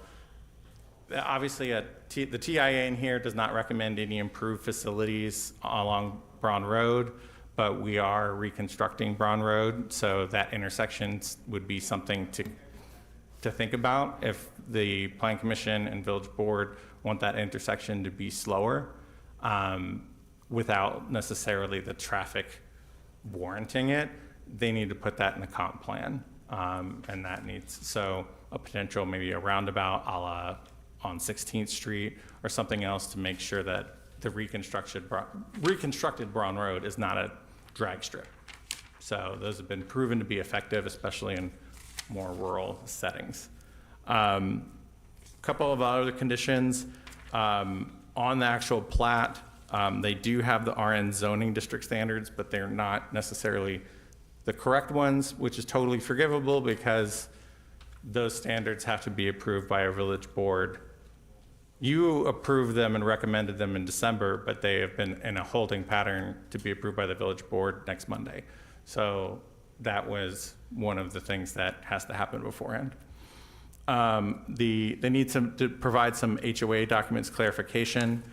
obviously the TIA in here does not recommend any improved facilities along Braun Road, but we are reconstructing Braun Road, so that intersection would be something to think about if the Plan Commission and Village Board want that intersection to be slower without necessarily the traffic warranting it. They need to put that in the comp plan, and that needs, so a potential maybe a roundabout a la on 16th Street or something else to make sure that the reconstructed Braun Road is not a drag strip. So those have been proven to be effective, especially in more rural settings. Couple of other conditions on the actual plat. They do have the RN zoning district standards, but they're not necessarily the correct ones, which is totally forgivable because those standards have to be approved by a village board. You approved them and recommended them in December, but they have been in a holding pattern to be approved by the village board next Monday. So that was one of the things that has to happen beforehand. They need to provide some HOA documents clarification.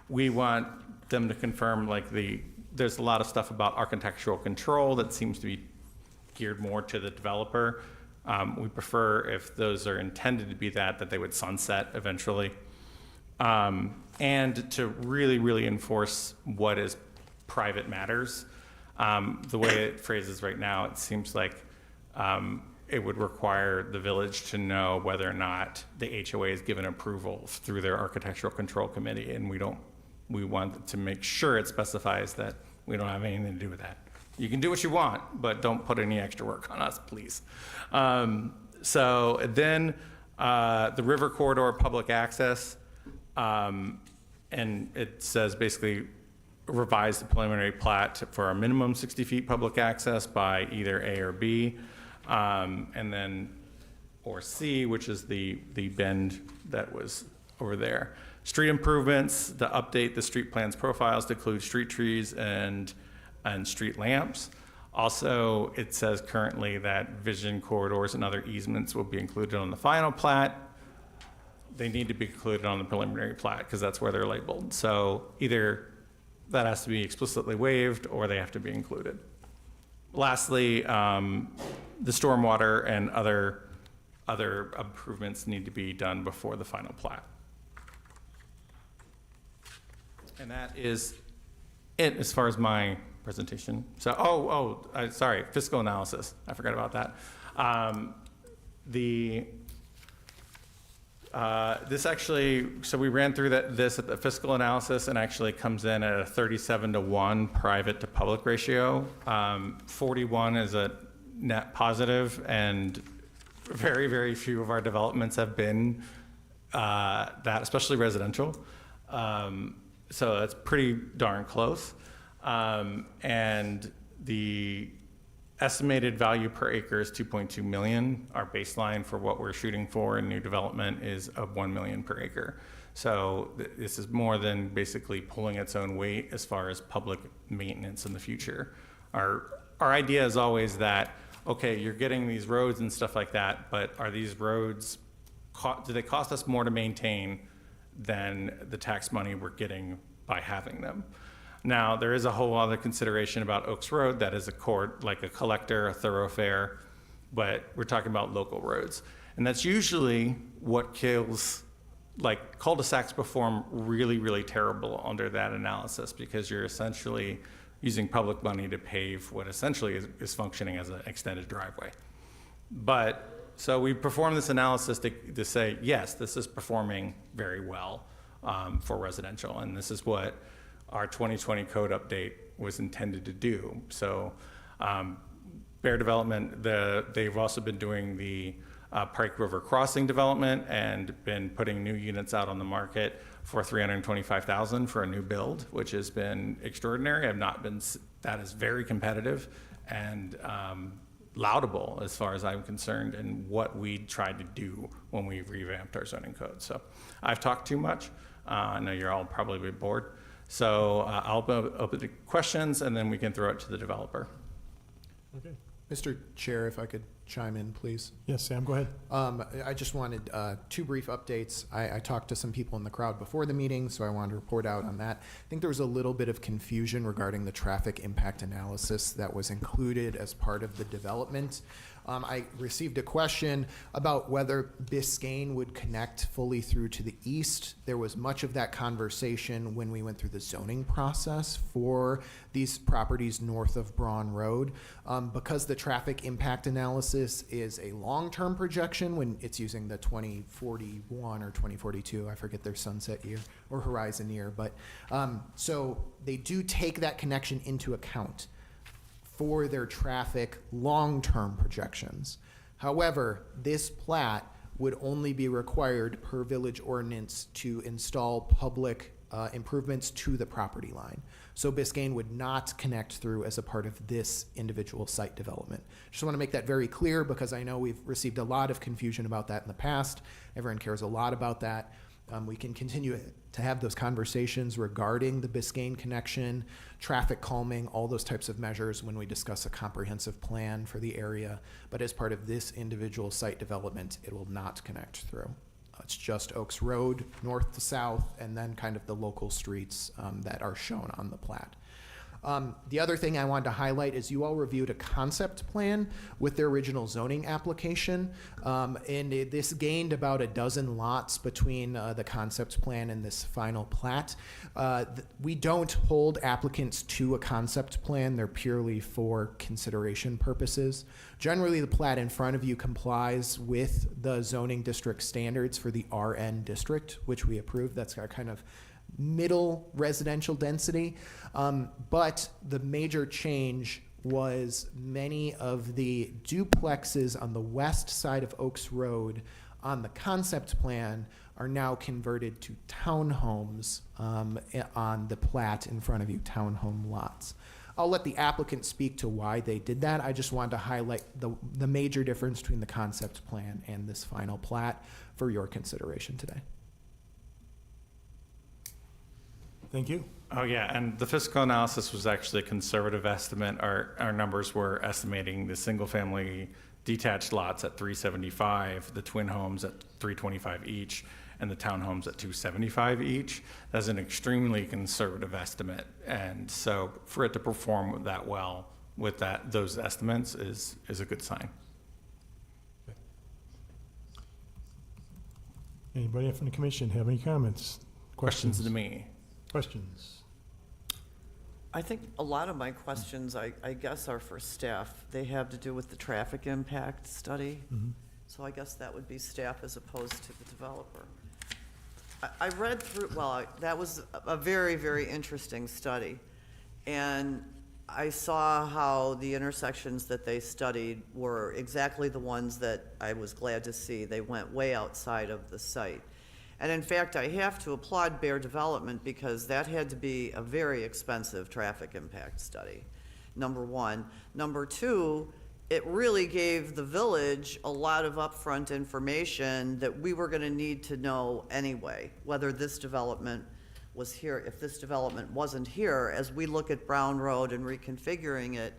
We want them to confirm there's a lot of stuff about architectural control that seems to be geared more to the developer. We prefer if those are intended to be that they would sunset eventually. And to really, really enforce what is private matters. The way it phrases right now, it seems like it would require the village to know whether or not the HOA is given approval through their architectural control committee, and we want to make sure it specifies that we don't have anything to do with that. You can do what you want, but don't put any extra work on us, please. So then the river corridor public access, and it says basically revise the preliminary plat for a minimum 60 feet public access by either A or B, and then, or C, which is the bend that was over there. Street improvements, to update the street plans profiles to include street trees and street lamps. Also, it says currently that vision corridors and other easements will be included on the final plat. They need to be included on the preliminary plat because that's where they're labeled. So either that has to be explicitly waived or they have to be included. Lastly, the stormwater and other improvements need to be done before the final plat. And that is it as far as my presentation. So, sorry, fiscal analysis. I forgot about that. This actually, so we ran through this at the fiscal analysis and actually comes in at a 37-to-1 private to public ratio. 41 is a net positive, and very, very few of our developments have been that, especially residential. So that's pretty darn close. And the estimated value per acre is 2.2 million. Our baseline for what we're shooting for in new development is of 1 million per acre. So this is more than basically pulling its own weight as far as public maintenance in the future. Our idea is always that, okay, you're getting these roads and stuff like that, but are these roads, do they cost us more to maintain than the tax money we're getting by having them? Now, there is a whole other consideration about Oaks Road that is like a collector, a thoroughfare, but we're talking about local roads. And that's usually what kills like cul-de-sacs perform really, really terrible under that analysis because you're essentially using public money to pave what essentially is functioning as an extended driveway. But, so we performed this analysis to say, yes, this is performing very well for residential, and this is what our 2020 code update was intended to do. So Bear Development, they've also been doing the Pike River Crossing development and been putting new units out on the market for $325,000 for a new build, which has been extraordinary. That is very competitive and laudable as far as I'm concerned, and what we tried to do when we revamped our zoning code. So I've talked too much. I know you're all probably bored. So I'll open to questions, and then we can throw it to the developer. Okay. Mr. Chair, if I could chime in, please. Yes, Sam, go ahead. I just wanted two brief updates. I talked to some people in the crowd before the meeting, so I wanted to report out on that. I think there was a little bit of confusion regarding the traffic impact analysis that was included as part of the development. I received a question about whether Biscayne would connect fully through to the east. There was much of that conversation when we went through the zoning process for these properties north of Braun Road. Because the traffic impact analysis is a long-term projection when it's using the 2041 or 2042, I forget their sunset year or horizon year, but so they do take that connection into account for their traffic long-term projections. However, this plat would only be required per village ordinance to install public improvements to the property line. So Biscayne would not connect through as a part of this individual site development. Just want to make that very clear because I know we've received a lot of confusion about that in the past. Everyone cares a lot about that. We can continue to have those conversations regarding the Biscayne connection, traffic calming, all those types of measures when we discuss a comprehensive plan for the area. But as part of this individual site development, it will not connect through. It's just Oaks Road, north to south, and then kind of the local streets that are shown on the plat. The other thing I wanted to highlight is you all reviewed a concept plan with their original zoning application, and this gained about a dozen lots between the concept plan and this final plat. We don't hold applicants to a concept plan. They're purely for consideration purposes. Generally, the plat in front of you complies with the zoning district standards for the RN district, which we approved. That's our kind of middle residential density. But the major change was many of the duplexes on the west side of Oaks Road on the concept plan are now converted to townhomes on the plat in front of you, townhome lots. I'll let the applicant speak to why they did that. I just wanted to highlight the major difference between the concept plan and this final plat for your consideration today. Thank you. Oh, yeah, and the fiscal analysis was actually a conservative estimate. Our numbers were estimating the single-family detached lots at 375, the twin homes at 325 each, and the townhomes at 275 each. That's an extremely conservative estimate, and so for it to perform that well with those estimates is a good sign. Anybody from the commission have any comments? Questions to me? Questions? I think a lot of my questions, I guess, are for staff. They have to do with the traffic impact study. So I guess that would be staff as opposed to the developer. I read through, that was a very, very interesting study. And I saw how the intersections that they studied were exactly the ones that I was glad to see. They went way outside of the site. And in fact, I have to applaud Bear Development because that had to be a very expensive traffic impact study, number one. Number two, it really gave the village a lot of upfront information that we were gonna need to know anyway, whether this development was here, if this development wasn't here, as we look at Brown Road and reconfiguring it.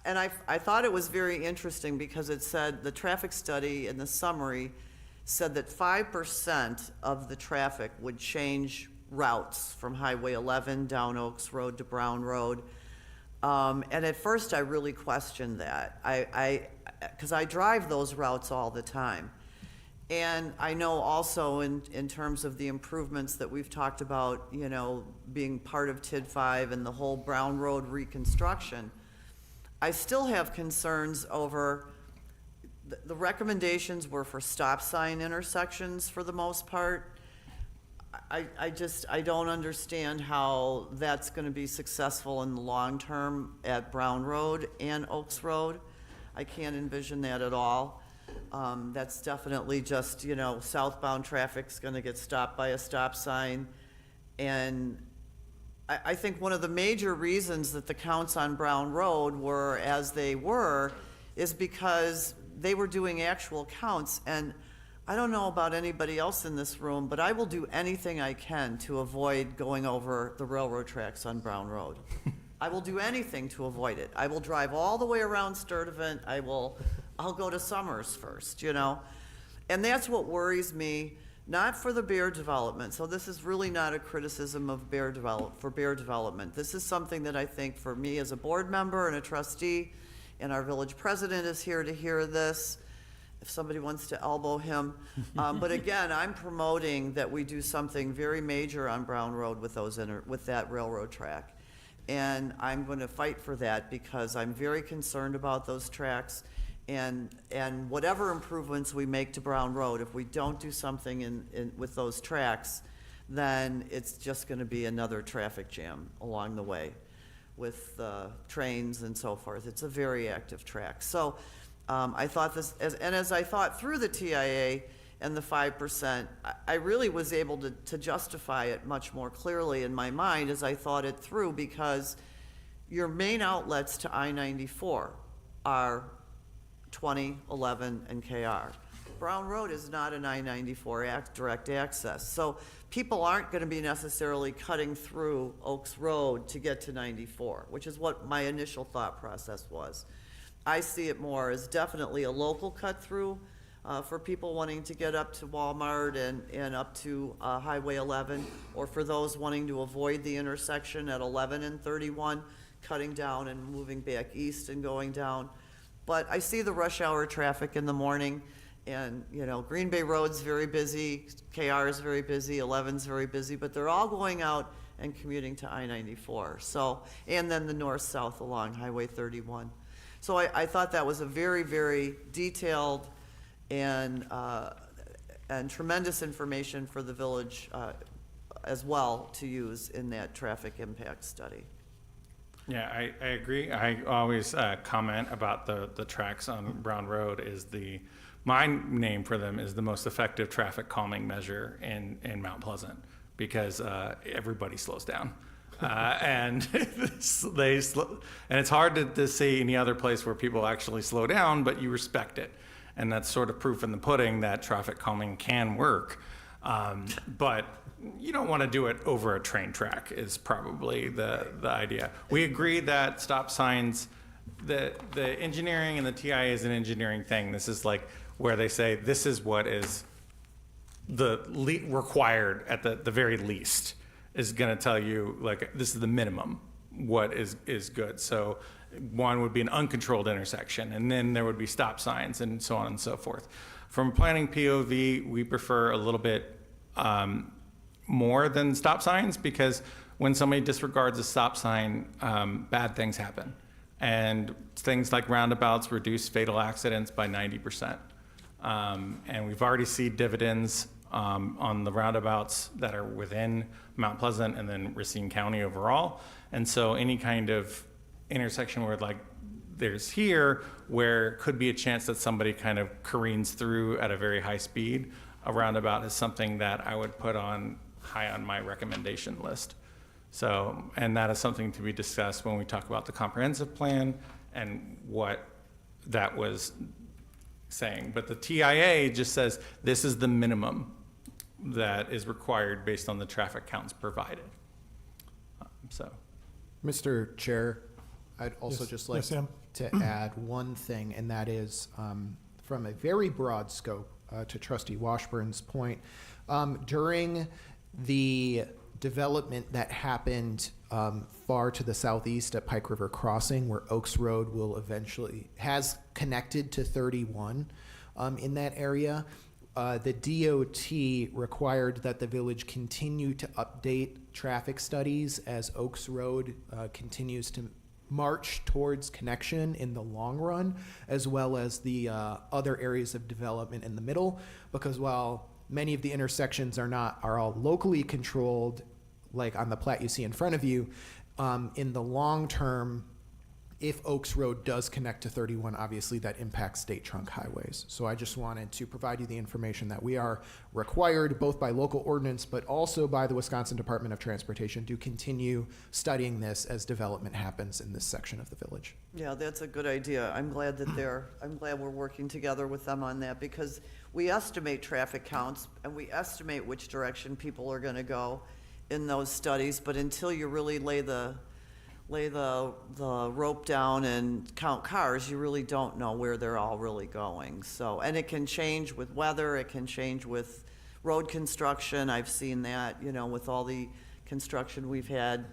And I thought it was very interesting because it said, the traffic study in the summary said that 5% of the traffic would change routes from Highway 11 down Oaks Road to Brown Road. And at first I really questioned that. Because I drive those routes all the time. And I know also in terms of the improvements that we've talked about, you know, being part of TID 5 and the whole Brown Road reconstruction, I still have concerns over, the recommendations were for stop sign intersections for the most part. I don't understand how that's gonna be successful in the long term at Brown Road and Oaks Road. I can't envision that at all. That's definitely just, you know, southbound traffic's gonna get stopped by a stop sign. And I think one of the major reasons that the counts on Brown Road were as they were is because they were doing actual counts. And I don't know about anybody else in this room, but I will do anything I can to avoid going over the railroad tracks on Brown Road. I will do anything to avoid it. I will drive all the way around Sturtevant. I'll go to Summers first, you know? And that's what worries me, not for the Bear development. So this is really not a criticism of Bear development. This is something that I think for me as a board member and a trustee, and our village president is here to hear this, if somebody wants to elbow him. But again, I'm promoting that we do something very major on Brown Road with with that railroad track. And I'm going to fight for that because I'm very concerned about those tracks. And whatever improvements we make to Brown Road, if we don't do something with those tracks, then it's just going to be another traffic jam along the way with trains and so forth. It's a very active track. So I thought this, as I thought through the TIA and the 5%, I really was able to justify it much more clearly in my mind as I thought it through, because your main outlets to I-94 are 20, 11, and KR. Brown Road is not an I-94 direct access. So people aren't going to be necessarily cutting through Oaks Road to get to 94, which is what my initial thought process was. I see it more as definitely a local cut through for people wanting to get up to Walmart and up to Highway 11, or for those wanting to avoid the intersection at 11 and 31, cutting down and moving back east and going down. But I see the rush hour traffic in the morning, and, you know, Green Bay Road's very busy, KR is very busy, 11's very busy, but they're all going out and commuting to I-94. So, and then the north-south along Highway 31. So I thought that was a very, very detailed and tremendous information for the village as well to use in that traffic impact study. Yeah, I agree. I always comment about the tracks on Brown Road my name for them is the most effective traffic calming measure in Mount Pleasant, because everybody slows down. And and it's hard to see any other place where people actually slow down, but you respect it. And that's sort of proof in the pudding that traffic calming can work. But you don't want to do it over a train track is probably the idea. We agree that stop signs, the engineering and the TIA is an engineering thing. This is like where they say this is what is required at the very least, is going to tell you, like, this is the minimum what is good. So one would be an uncontrolled intersection, and then there would be stop signs and so on and so forth. From planning POV, we prefer a little bit more than stop signs, because when somebody disregards a stop sign, bad things happen. And things like roundabouts reduce fatal accidents by 90%. And we've already seen dividends on the roundabouts that are within Mount Pleasant and then Racine County overall. And so any kind of intersection where, like, there's here where could be a chance that somebody kind of careens through at a very high speed, a roundabout is something that I would put high on my recommendation list. So, and that is something to be discussed when we talk about the comprehensive plan and what that was saying. But the TIA just says this is the minimum that is required based on the traffic counts provided. So, Mr. Chair, I'd also Yes. just like Yes, Sam? to add one thing, and that is from a very broad scope to Trustee Washburn's point. During the development that happened far to the southeast at Pike River Crossing, where Oaks Road has connected to 31 in that area, the DOT required that the village continue to update traffic studies as Oaks Road continues to march towards connection in the long run, as well as the other areas of development in the middle. Because while many of the intersections are all locally controlled, like on the plat you see in front of you, in the long term, if Oaks Road does connect to 31, obviously that impacts state trunk highways. So I just wanted to provide you the information that we are required, both by local ordinance, but also by the Wisconsin Department of Transportation, to continue studying this as development happens in this section of the village. Yeah, that's a good idea. I'm glad we're working together with them on that, because we estimate traffic counts and we estimate which direction people are gonna go in those studies, but until you really lay the rope down and count cars, you really don't know where they're all really going. So, and it can change with weather, it can change with road construction. I've seen that, with all the construction we've had,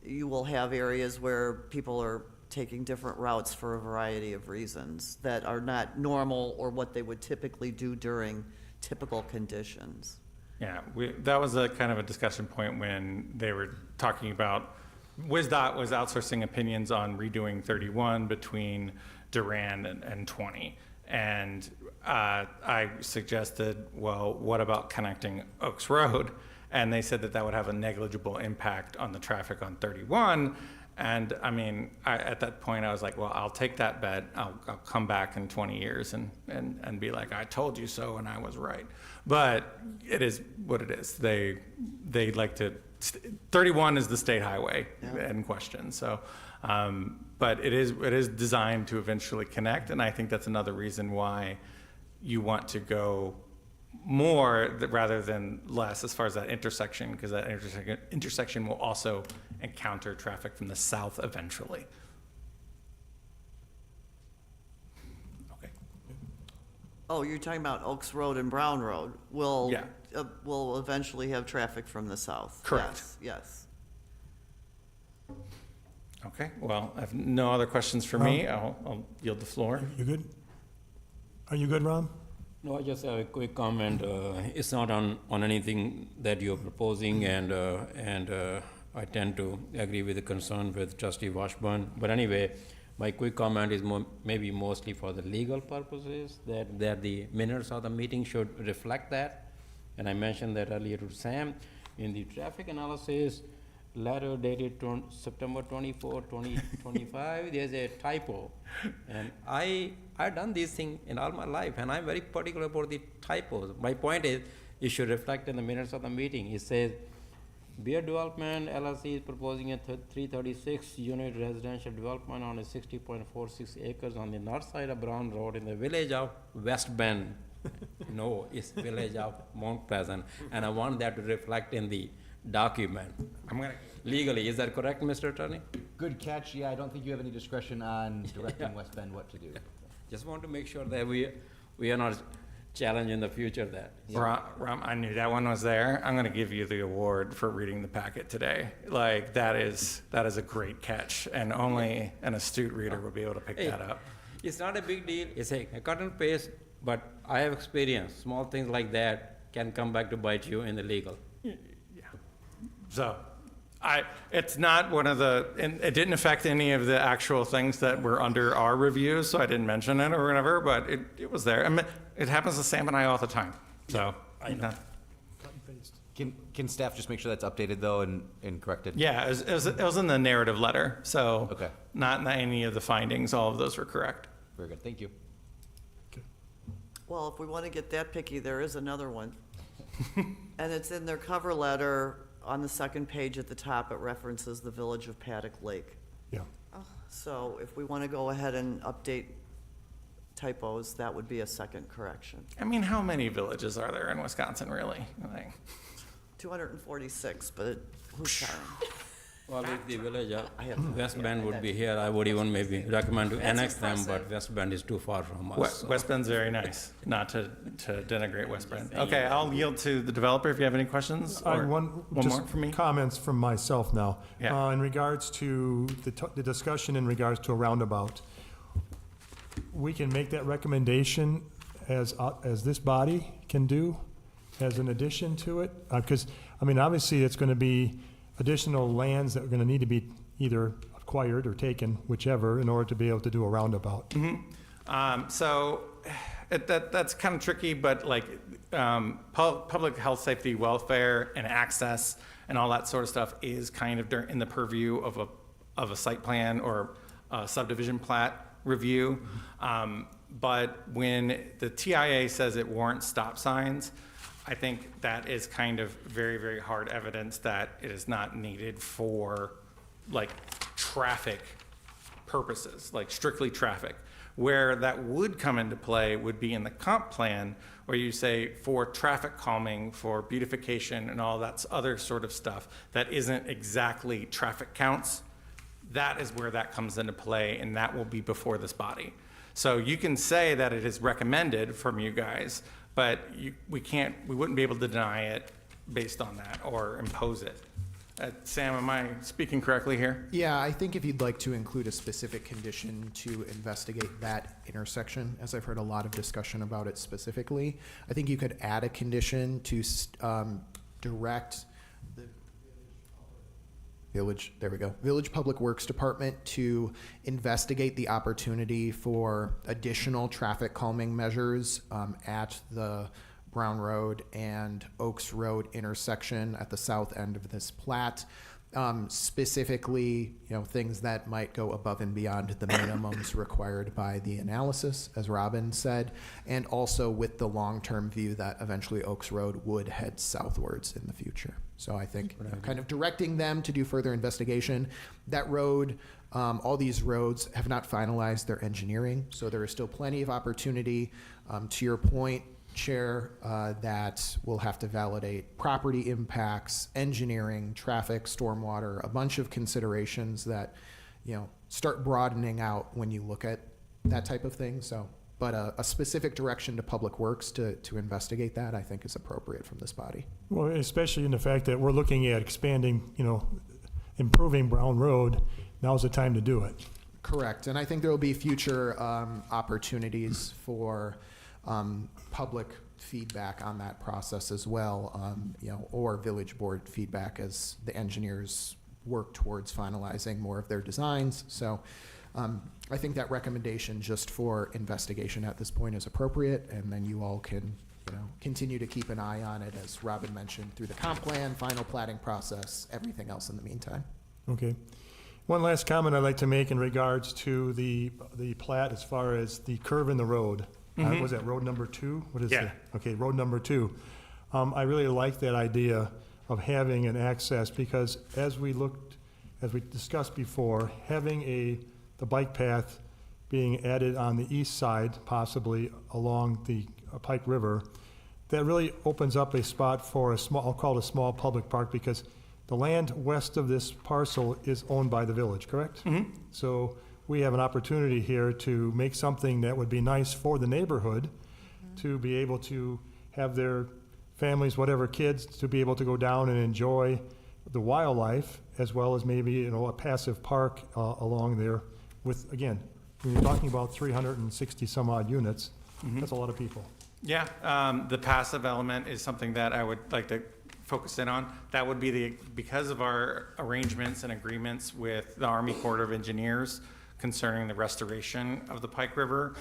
you will have areas where people are taking different routes for a variety of reasons that are not normal or what they would typically do during typical conditions. Yeah, that was a kind of a discussion point when they were talking about, WisDOT was outsourcing opinions on redoing 31 between Duran and 20. And I suggested, well, what about connecting Oaks Road? And they said that would have a negligible impact on the traffic on 31. And I mean, at that point, I was like, well, I'll take that bet. I'll come back in 20 years and be like, I told you so, and I was right. But it is what it is. They like to, 31 is the state highway in question. So, but it is designed to eventually connect. And I think that's another reason why you want to go more rather than less as far as that intersection, because that intersection will also encounter traffic from the south eventually. Okay. Oh, you're talking about Oaks Road and Brown Road will eventually have traffic from the south. Correct. Yes. Okay, well, I have no other questions for me. I'll yield the floor. You good? Are you good, Ron? No, I just have a quick comment. It's not on anything that you're proposing, and I tend to agree with the concern with Trustee Washburn. But anyway, my quick comment is maybe mostly for the legal purposes, that the minutes of the meeting should reflect that. And I mentioned that earlier to Sam. In the traffic analysis letter dated September 24, 2025, there's a typo. And I've done this thing in all my life, and I'm very particular about the typos. My point is, it should reflect in the minutes of the meeting. It says, Beer Development LLC is proposing a 336-unit residential development on a 60.46 acres on the north side of Brown Road in the village of West Bend. No, it's village of Mount Pleasant, and I want that to reflect in the document. Legally, is that correct, Mr. Attorney? Good catch. Yeah, I don't think you have any discretion on directing West Bend what to do. Just want to make sure that we are not challenged in the future that. Ram, I knew that one was there. I'm gonna give you the award for reading the packet today. Like, that is a great catch, and only an astute reader will be able to pick that up. It's not a big deal. It's a cut and paste, but I have experience. Small things like that can come back to bite you in the legal. So, it's not one of and it didn't affect any of the actual things that were under our review, so I didn't mention it or whatever, but it was there. I mean, it happens to Sam and I all the time, so. I know. Cut and paste. Can staff just make sure that's updated though and corrected? Yeah, it was in the narrative letter, so. Okay. Not in any of the findings, all of those were correct. Very good, thank you. Well, if we want to get that picky, there is another one. And it's in their cover letter on the second page at the top. It references the village of Paddock Lake. Yeah. So if we want to go ahead and update typos, that would be a second correction. I mean, how many villages are there in Wisconsin, really? Like, 246, but who's counting? Well, if the village of I have no West idea. Bend would be here, I would even maybe recommend to That's annex them, impressive. but West Bend is too far from us. so- West Bend's very nice, not to denigrate West Bend. Okay, I'll yield to the developer if you have any questions. I or one more just from me? comments from myself now. Yeah. In regards to the discussion in regards to a roundabout, we can make that recommendation as this body can do as an addition to it? Because, I mean, obviously, it's going to be additional lands that are going to need to be either acquired or taken, whichever, in order to be able to do a roundabout. So that's kind of tricky, but like public health, safety, welfare, and access, and all that sort of stuff is kind of in the purview of a site plan or a subdivision plat review. But when the TIA says it warrants stop signs, I think that is kind of very, very hard evidence that it is not needed for like traffic purposes, like strictly traffic. Where that would come into play would be in the comp plan, where you say for traffic calming, for beautification and all that other sort of stuff that isn't exactly traffic counts. That is where that comes into play, and that will be before this body. So you can say that it is recommended from you guys, but we wouldn't be able to deny it based on that or impose it. Sam, am I speaking correctly here? Yeah, I think if you'd like to include a specific condition to investigate that intersection, as I've heard a lot of discussion about it specifically, I think you could add a condition to direct the Village Public Works Department to investigate the opportunity for additional traffic calming measures at the Brown Road and Oaks Road intersection at the south end of this plat. Specifically, things that might go above and beyond the minimums required by the analysis, as Robin said, and also with the long-term view that eventually Oaks Road would head southwards in the future. So I think kind of directing them to do further investigation. That road, all these roads have not finalized their engineering, so there is still plenty of opportunity. To your point, Chair, that we'll have to validate property impacts, engineering, traffic, stormwater, a bunch of considerations that, start broadening out when you look at that type of thing. So, but a specific direction to Public Works to investigate that, I think, is appropriate from this body. Well, especially in the fact that we're looking at expanding, improving Brown Road, now's the time to do it. Correct, and I think there will be future opportunities for public feedback on that process as well, or village board feedback as the engineers work towards finalizing more of their designs. So I think that recommendation just for investigation at this point is appropriate, and then you all can continue to keep an eye on it, as Robin mentioned, through the comp plan, final platting process, everything else in the meantime. Okay. One last comment I'd like to make in regards to the plat as far as the curve in the road. Was that road number 2? What is Yeah. that? Okay, road number 2. I really like that idea of having an access, because as we discussed before, having the bike path being added on the east side, possibly along the Pike River, that really opens up a spot for I'll call it a small public park, because the land west of this parcel is owned by the village, correct? Mm-hmm. So we have an opportunity here to make something that would be nice for the neighborhood, to be able to have their families, whatever kids, to be able to go down and enjoy the wildlife, as well as maybe, a passive park along there with, again, when you're talking about 360 some odd units, that's a lot of people. Yeah, the passive element is something that I would like to focus in on. That would be because of our arrangements and agreements with the Army Corps of Engineers concerning the restoration of the Pike River.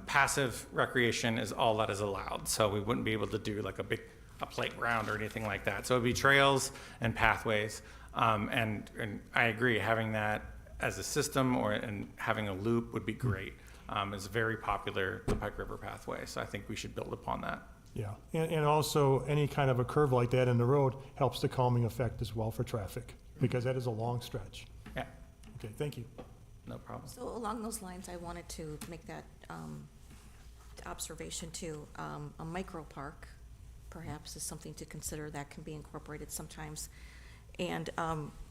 Passive recreation is all that is allowed, so we wouldn't be able to do like a playground or anything like that. So it'd be trails and pathways, and I agree, having that as a system and having a loop would be great. It's very popular, the Pike River pathway, so I think we should build upon that. Yeah, and also any kind of a curve like that in the road helps the calming effect as well for traffic, because that is a long stretch. Yeah, Okay, thank you. no problem. So along those lines, I wanted to make that observation too. A micro park perhaps is something to consider that can be incorporated sometimes. And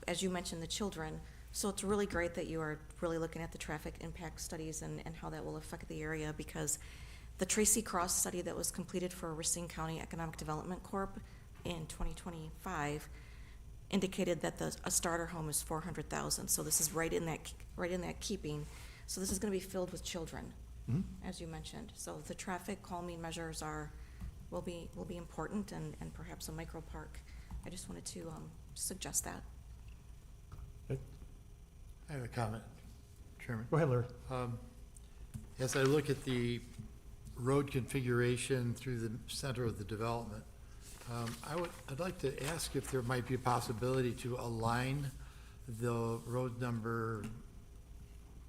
as you mentioned, the children, so it's really great that you are really looking at the traffic impact studies and how that will affect the area, because the Tracy Cross study that was completed for Racine County Economic Development Corp. In 2025 indicated that a starter home is $400,000. So this is right in that keeping. So this is going to be filled with children. as you mentioned. So the traffic calming measures will be important, and perhaps a micro park. I just wanted to suggest that. I have a comment, Chairman. Go ahead, Larry. As I look at the road configuration through the center of the development, I'd like to ask if there might be a possibility to align the road number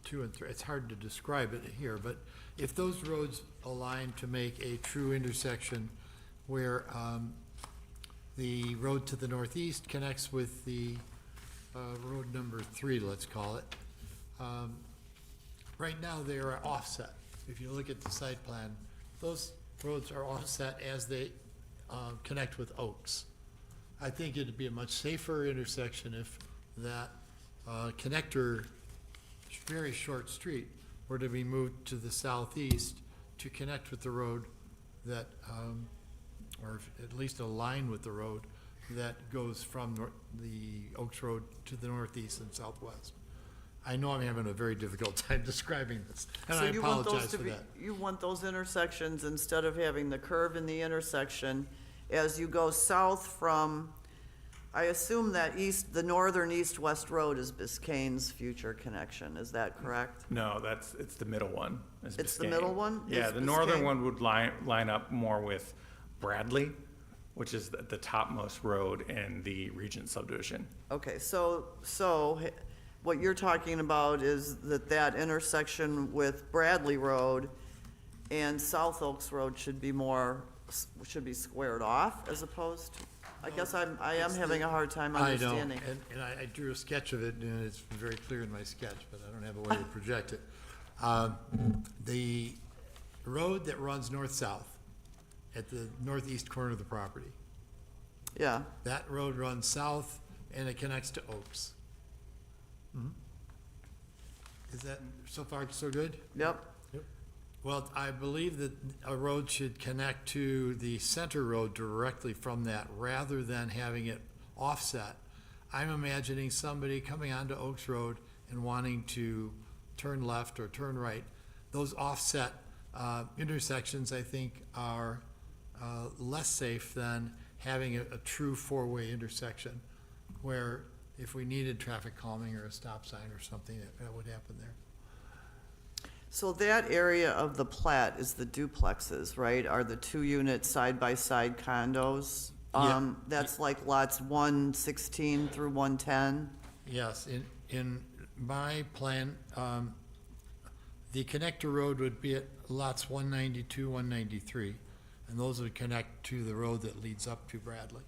2 and 3. It's hard to describe it here, but if those roads align to make a true intersection where the road to the northeast connects with the road number 3, let's call it. Right now, they are offset. If you look at the site plan, those roads are offset as they connect with Oaks. I think it'd be a much safer intersection if that connector, very short street, were to be moved to the southeast to connect with the road that, or at least align with the road that goes from the Oaks Road to the northeast and southwest. I know I'm having a very difficult time describing this, and So I you want those apologize to for be, that. you want those intersections, instead of having the curve in the intersection, as you go south from, I assume that the northern east-west road is Biscayne's future connection, is that correct? No, it's the middle one. is It's the Biscayne. middle one? Yeah, Is the northern Biscayne? one would line up more with Bradley, which is the topmost road in the Regent subdivision. Okay, so what you're talking about is that intersection with Bradley Road and South Oaks Road should be squared off as opposed to, I guess I am having a hard time I know, understanding. and I drew a sketch of it, and it's very clear in my sketch, but I don't have a way to project it. The road that runs north-south at the northeast corner of the property, Yeah, that road runs south, and it connects to Oaks. Is that, so far, so good? yep, Well, I believe that a road should connect to the center road directly from that, rather than having it offset. I'm imagining somebody coming onto Oaks Road and wanting to turn left or turn right. Those offset intersections, I think, are less safe than having a true four-way intersection, where if we needed traffic calming or a stop sign or something, that would happen there. so that area of the plat is the duplexes, right? Are the 2-unit side-by-side condos? Yeah. That's like lots 116 through 110? Yes, in my plan, the connector road would be at lots 192, 193, and those would connect to the road that leads up to Bradley.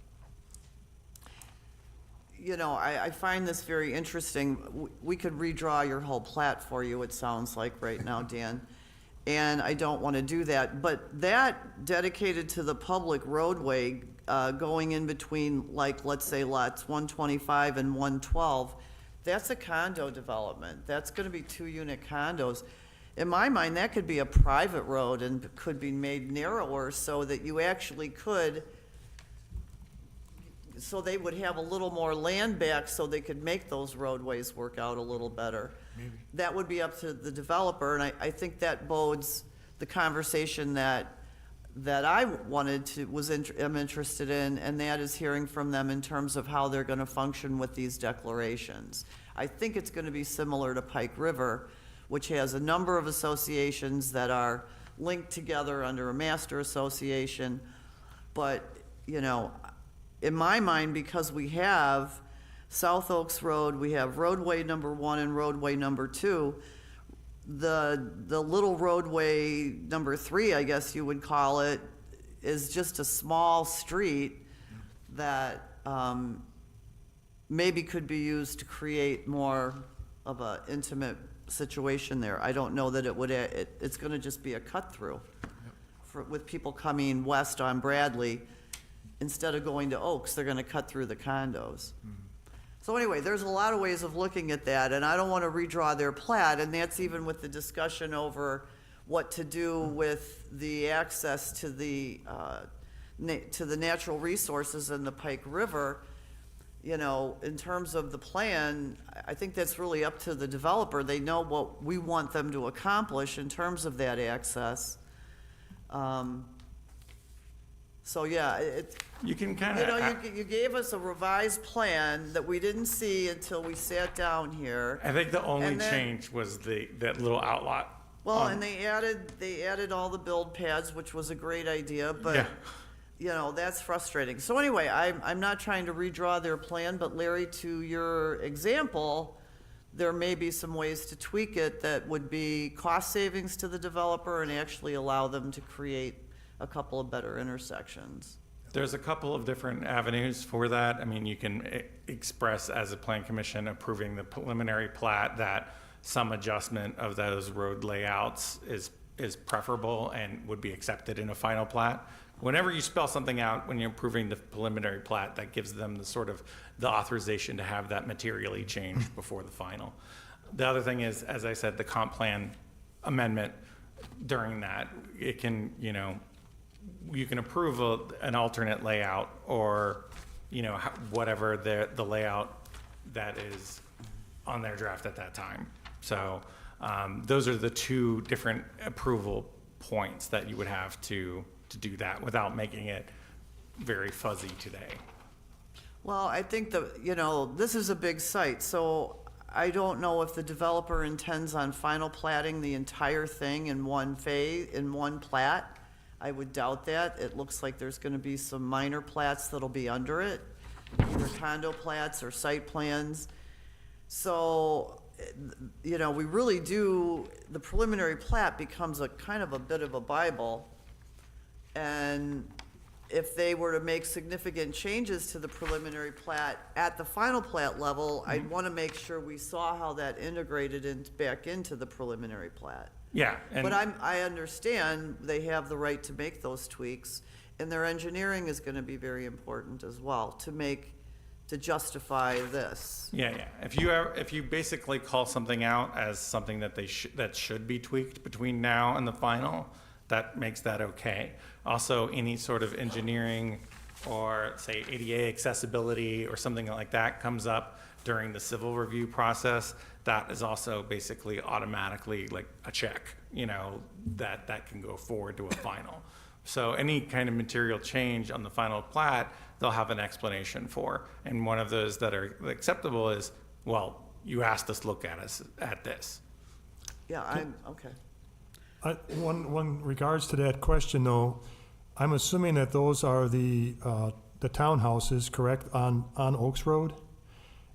You know, I find this very interesting. We could redraw your whole plat for you, it sounds like right now, Dan. And I don't want to do that, but that dedicated to the public roadway, going in between, like, let's say lots 125 and 112, that's a condo development. That's going to be 2-unit condos. In my mind, that could be a private road and could be made narrower so that you actually could, so they would have a little more land back so they could make those roadways work out a little better. Maybe. That would be up to the developer, and I think that bodes the conversation that I wanted to, am interested in, and that is hearing from them in terms of how they're gonna function with these declarations. I think it's gonna be similar to Pike River, which has a number of associations that are linked together under a master association. But, you know, in my mind, because we have South Oaks Road, we have roadway number 1 and roadway number 2, the little roadway number 3, I guess you would call it, is just a small street that maybe could be used to create more of an intimate situation there. I don't know that it would, it's gonna just be a cut-through with people coming west on Bradley. Instead of going to Oaks, they're gonna cut through the condos. So anyway, there's a lot of ways of looking at that, and I don't want to redraw their plat, and that's even with the discussion over what to do with the access to the natural resources in the Pike River. you know, in terms of the plan, I think that's really up to the developer. They know what we want them to accomplish in terms of that access. So, yeah, You can kind you know, of, you gave us a revised plan that we didn't see until we sat down here. I think the only and then- change was that little outlot. Well, and they added all the build pads, which was a great idea, but, Yeah. you know, that's frustrating. So anyway, I'm not trying to redraw their plan, but Larry, to your example, there may be some ways to tweak it that would be cost savings to the developer and actually allow them to create a couple of better intersections. There's a couple of different avenues for that. I mean, you can express as a plan commission approving the preliminary plat that some adjustment of those road layouts is preferable and would be accepted in a final plat. Whenever you spell something out, when you're approving the preliminary plat, that gives them the sort of the authorization to have that materially changed before the final. The other thing is, as I said, the comp plan amendment during that, it can, you know, you can approve an alternate layout or, you know, whatever the layout that is on their draft at that time. So those are the two different approval points that you would have to do that without making it very fuzzy today. Well, I think you know, this is a big site, so I don't know if the developer intends on final platting the entire thing in one phase, in one plat. I would doubt that. It looks like there's gonna be some minor plats that'll be under it, either condo plats or site plans. So, you know, we really do, the preliminary plat becomes a kind of a bit of a Bible. And if they were to make significant changes to the preliminary plat at the final plat level, I'd want to make sure we saw how that integrated back into the preliminary plat. Yeah. And But I understand they have the right to make those tweaks, and their engineering is going to be very important as well to justify this. yeah. If you basically call something out as something that that should be tweaked between now and the final, that makes that okay. Also, any sort of engineering or say ADA accessibility or something like that comes up during the civil review process, that is also basically automatically like a check, you know, that can go forward to a final. So any kind of material change on the final plat, they'll have an explanation for. And one of those that are acceptable is, well, you asked us to look at this. Yeah, okay. One regards to that question, though, I'm assuming that those are the townhouses, correct, on Oaks Road?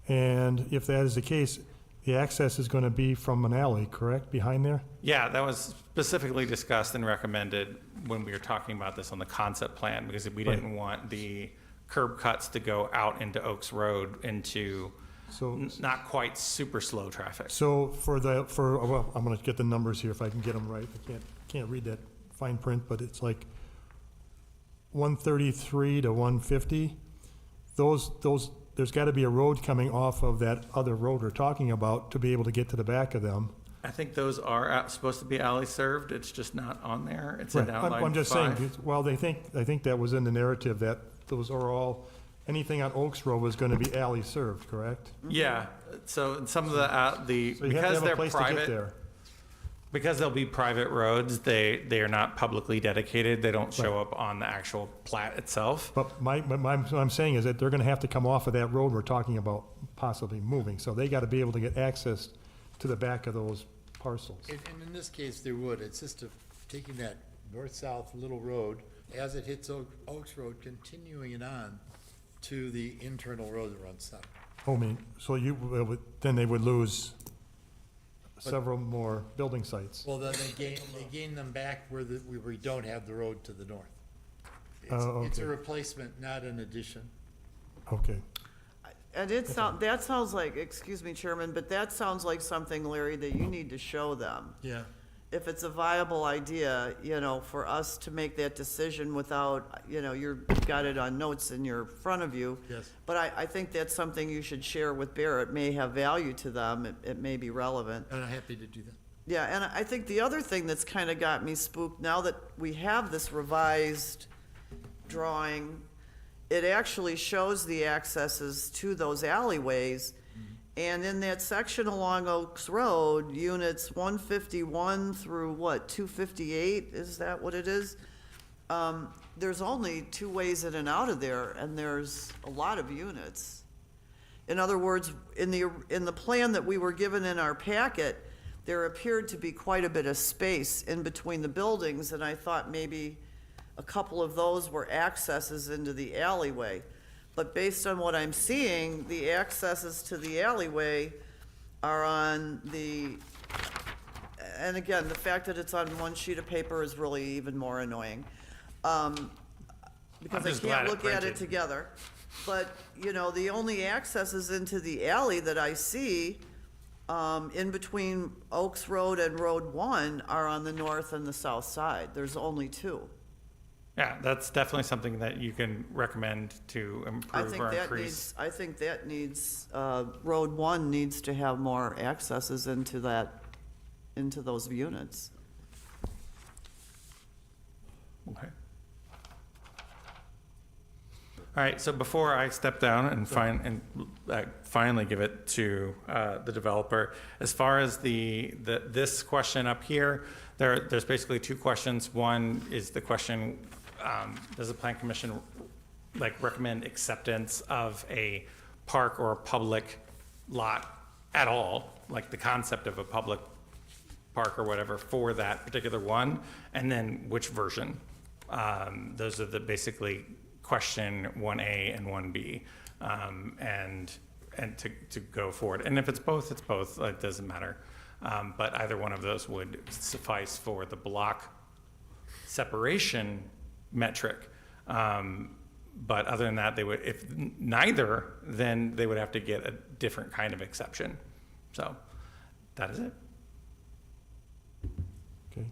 And if that is the case, the access is going to be from an alley, correct, behind there? Yeah, that was specifically discussed and recommended when we were talking about this on the concept plan, because we didn't want the curb cuts to go out into Oaks Road into So, not quite super slow traffic. so well, I'm going to get the numbers here if I can get them right. I can't read that fine print, but it's like 133 to 150. There's got to be a road coming off of that other road we're talking about to be able to get to the back of them. I think those are supposed to be alley served, it's just not on there, it's in Right. outline I'm just saying, 5. well, I think that was in the narrative that those are all, anything on Oaks Road was going to be alley served, correct? Yeah, so some of the, So you have to because have a they're place to get private, there. because they'll be private roads, they are not publicly dedicated, they don't show up on the actual plat itself. But what I'm saying is that they're going to have to come off of that road we're talking about possibly moving. So they got to be able to get access to the back of those parcels. And in this case, there would, it's just taking that north-south little road, as it hits Oaks Road, continuing it on to the internal road that runs south. I mean, so then they would lose several more building sites. Well, then they gain them back where we don't have the road to the north. Oh, It's a okay. replacement, not an addition. Okay. And that sounds like, excuse me, Chairman, but that sounds like something, Larry, that you need to show them. Yeah. If it's a viable idea, you know, for us to make that decision without, you know, you've got it on notes in your front of you. Yes. But I think that's something you should share with Barrett. It may have value to them. It may be relevant. And I'm happy to do that. Yeah, and I think the other thing that's kind of got me spooked, now that we have this revised drawing, it actually shows the accesses to those alleyways. And in that section along Oaks Road, units 151 through what, 258, is that what it is? There's only 2 ways in and out of there, and there's a lot of units. In other words, in the plan that we were given in our packet, there appeared to be quite a bit of space in between the buildings, and I thought maybe a couple of those were accesses into the alleyway. But based on what I'm seeing, the accesses to the alleyway are on the, and again, the fact that it's on one sheet of paper is really even more annoying. Because I just glad can't it look at it printed. together. But, you know, the only accesses into the alley that I see, in between Oaks Road and Road 1 are on the north and the south side. There's only 2. Yeah, that's definitely something that you can recommend to I improve think or that increase. needs, I think that needs, Road 1 needs to have more accesses into that, into those units. Okay. All right, so before I step down and finally give it to the developer, as far as this question up here, there's basically 2 questions. One is the question, does the Plan Commission recommend acceptance of a park or a public lot at all, like the concept of a public park or whatever for that particular one, and then which version? Those are the basically question 1A and 1B, and to go forward. And if it's both, it's both. It doesn't matter. But either one of those would suffice for the block separation metric. But other than that, they would, if neither, then they would have to get a different kind of exception. So that is it. Okay.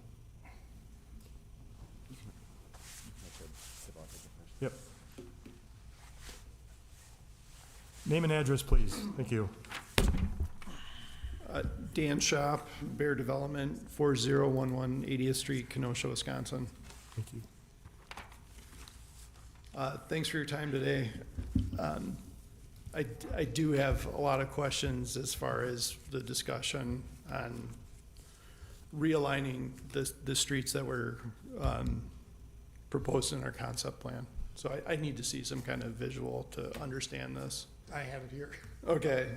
Yep. Name and address, please. Thank you. Dan Shop, Bear Development, 4011 80th Street, Kenosha, Wisconsin. Thank you. Thanks for your time today. I do have a lot of questions as far as the discussion on realigning the streets that were proposed in our concept plan. So I need to see some kind of visual to understand this. I have it here. Okay.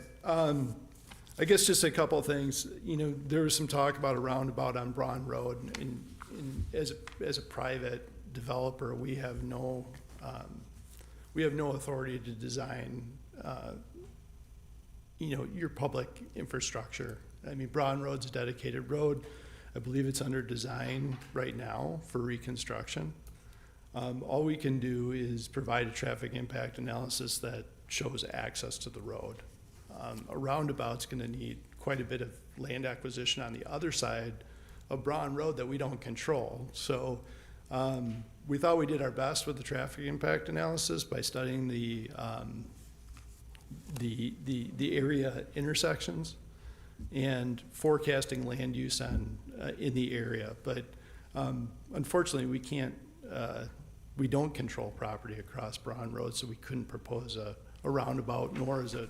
I guess just a couple of things. You know, there was some talk about a roundabout on Braun Road, and as a private developer, we have no authority to design, your public infrastructure. I mean, Braun Road's a dedicated road. I believe it's under design right now for reconstruction. All we can do is provide a traffic impact analysis that shows access to the road. A roundabout's gonna need quite a bit of land acquisition on the other side of Braun Road that we don't control. So we thought we did our best with the traffic impact analysis by studying the area intersections and forecasting land use in the area. But unfortunately, we don't control property across Braun Road, so we couldn't propose a roundabout, nor is it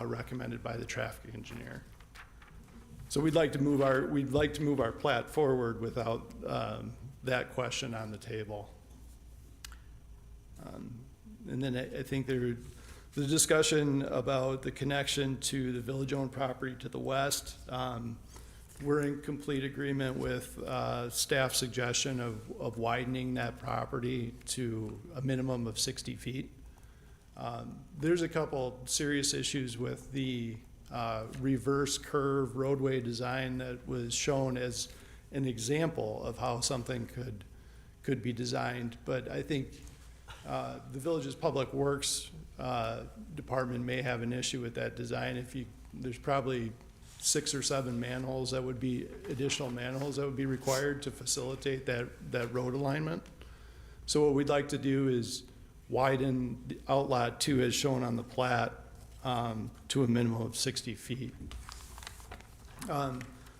recommended by the traffic engineer. So we'd like to move our plat forward without that question on the table. And then I think the discussion about the connection to the village-owned property to the west, we're in complete agreement with staff's suggestion of widening that property to a minimum of 60 feet. There's a couple serious issues with the reverse curve roadway design that was shown as an example of how something could be designed. But I think the village's public works department may have an issue with that design. There's probably 6 or 7 manholes that would be additional manholes that would be required to facilitate that road alignment. So what we'd like to do is widen the outlot 2 as shown on the plat to a minimum of 60 feet.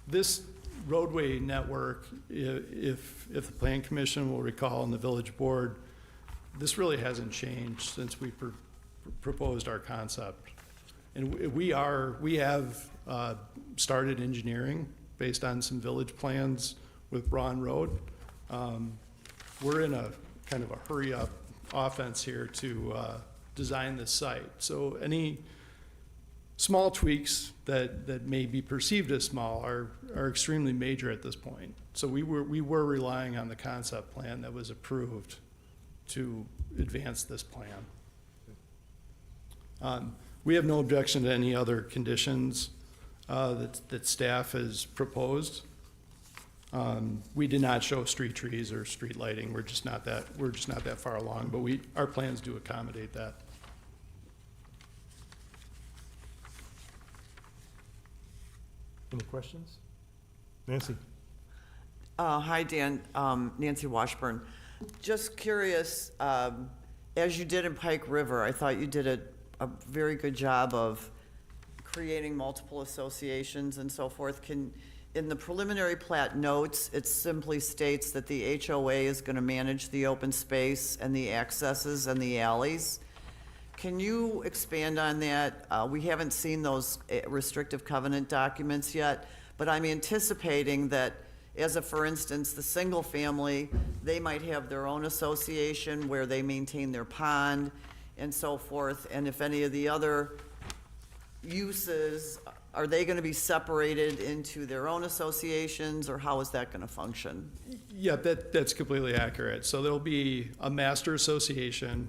This roadway network, if the Plan Commission will recall and the village board, this really hasn't changed since we proposed our concept. And we have started engineering based on some village plans with Braun Road. We're in a kind of a hurry-up offense here to design this site. So any small tweaks that may be perceived as small are extremely major at this point. So we were relying on the concept plan that was approved to advance this plan. We have no objection to any other conditions that staff has proposed. We did not show street trees or street lighting. We're just not that far along, but our plans do accommodate that. Any questions? Nancy? Hi, Dan. Nancy Washburn. Just curious, as you did in Pike River, I thought you did a very good job of creating multiple associations and so forth. In the preliminary plat notes, it simply states that the HOA is going to manage the open space and the accesses and the alleys. Can you expand on that? We haven't seen those restrictive covenant documents yet, but I'm anticipating that, for instance, the single family, they might have their own association where they maintain their pond and so forth, and if any of the other uses, are they gonna be separated into their own associations, or how is that gonna function? Yeah, that's completely accurate. So there'll be a master association,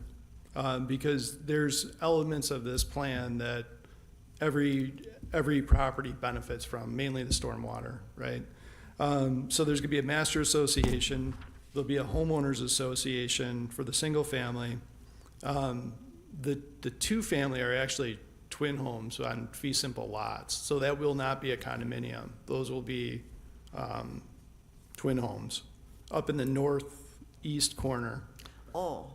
because there's elements of this plan that every property benefits from, mainly the stormwater, right? So there's gonna be a master association, there'll be a homeowners association for the single family. The two family are actually twin homes on fee simple lots, so that will not be a condominium. Those will be twin homes up in the northeast corner. Oh,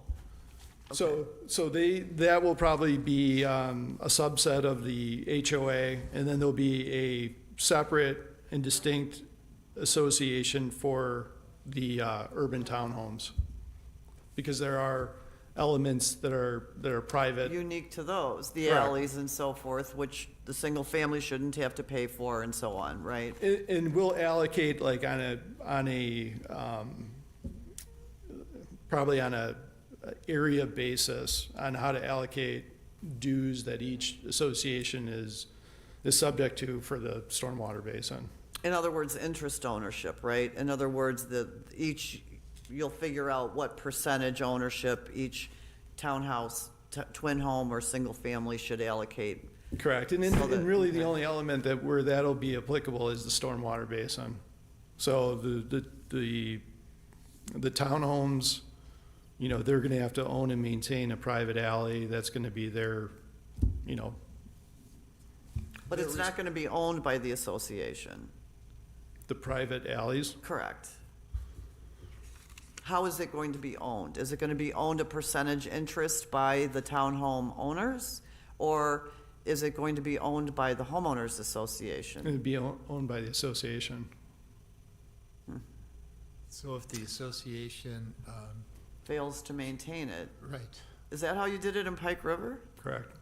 So that will probably be a subset of the HOA, and then there'll be a separate and distinct association for the urban townhomes, because there are elements that are private. unique to those, the Correct. alleys and so forth, which the single family shouldn't have to pay for and so on, right? And we'll allocate like probably on a area basis on how to allocate dues that each association is subject to for the stormwater basin. In other words, interest ownership, right? In other words, you'll figure out what percentage ownership each townhouse, twin home, or single family should allocate. Correct, and really the only element where that'll be applicable is the stormwater basin. So the townhomes, they're gonna have to own and maintain a private alley, that's gonna be their, But it's not gonna be owned by the association, the private alleys. correct? How is it going to be owned? Is it gonna be owned a percentage interest by the townhome owners? Or is it going to be owned by the homeowners association? It'd be owned by the association. So if the association, Fails to maintain it. right, Is that how you did it in Pike River? Correct.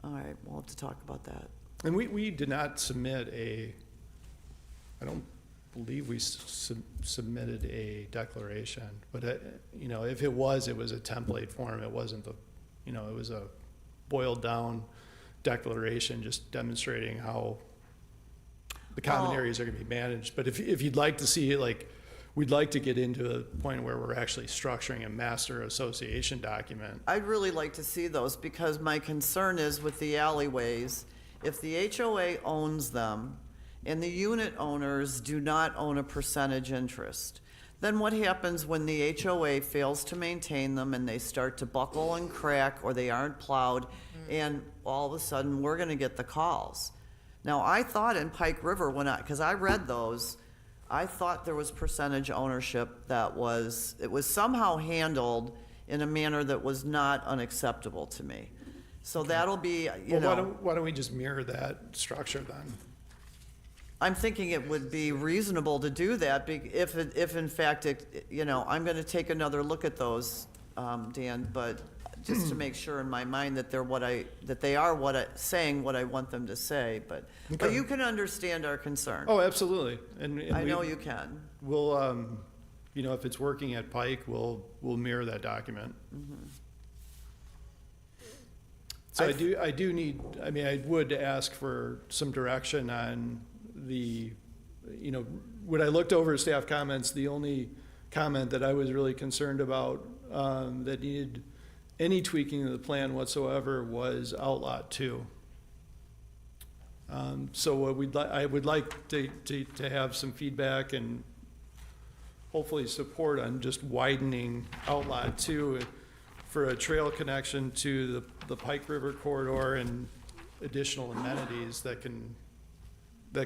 All right, we'll have to talk about that. And we did not submit I don't believe we submitted a declaration, but, if it was a template form. It wasn't it was a boiled down declaration just demonstrating how the common Oh. areas are gonna be managed. But if you'd like to see it, we'd like to get into a point where we're actually structuring a master association document. I'd really like to see those, because my concern is with the alleyways, if the HOA owns them and the unit owners do not own a percentage interest, then what happens when the HOA fails to maintain them and they start to buckle and crack, or they aren't plowed, and all of a sudden, we're gonna get the calls. Now, I thought in Pike River, because I read those, I thought there was percentage ownership it was somehow handled in a manner that was not unacceptable to me. So that'll be, Well, why don't we just mirror that structure then? I'm thinking it would be reasonable to do that, if in fact, I'm gonna take another look at those, Dan, but just to make sure in my mind that they are saying what I want them to say, but you can understand our concern. Oh, absolutely. And I know you can. We'll, if it's working at Pike, we'll mirror that document. So I would ask for some direction on when I looked over staff comments, the only comment that I was really concerned about, that needed any tweaking of the plan whatsoever was Outlot 2. So what I would like to have some feedback and hopefully support on just widening Outlot 2 for a trail connection to the Pike River corridor and additional amenities that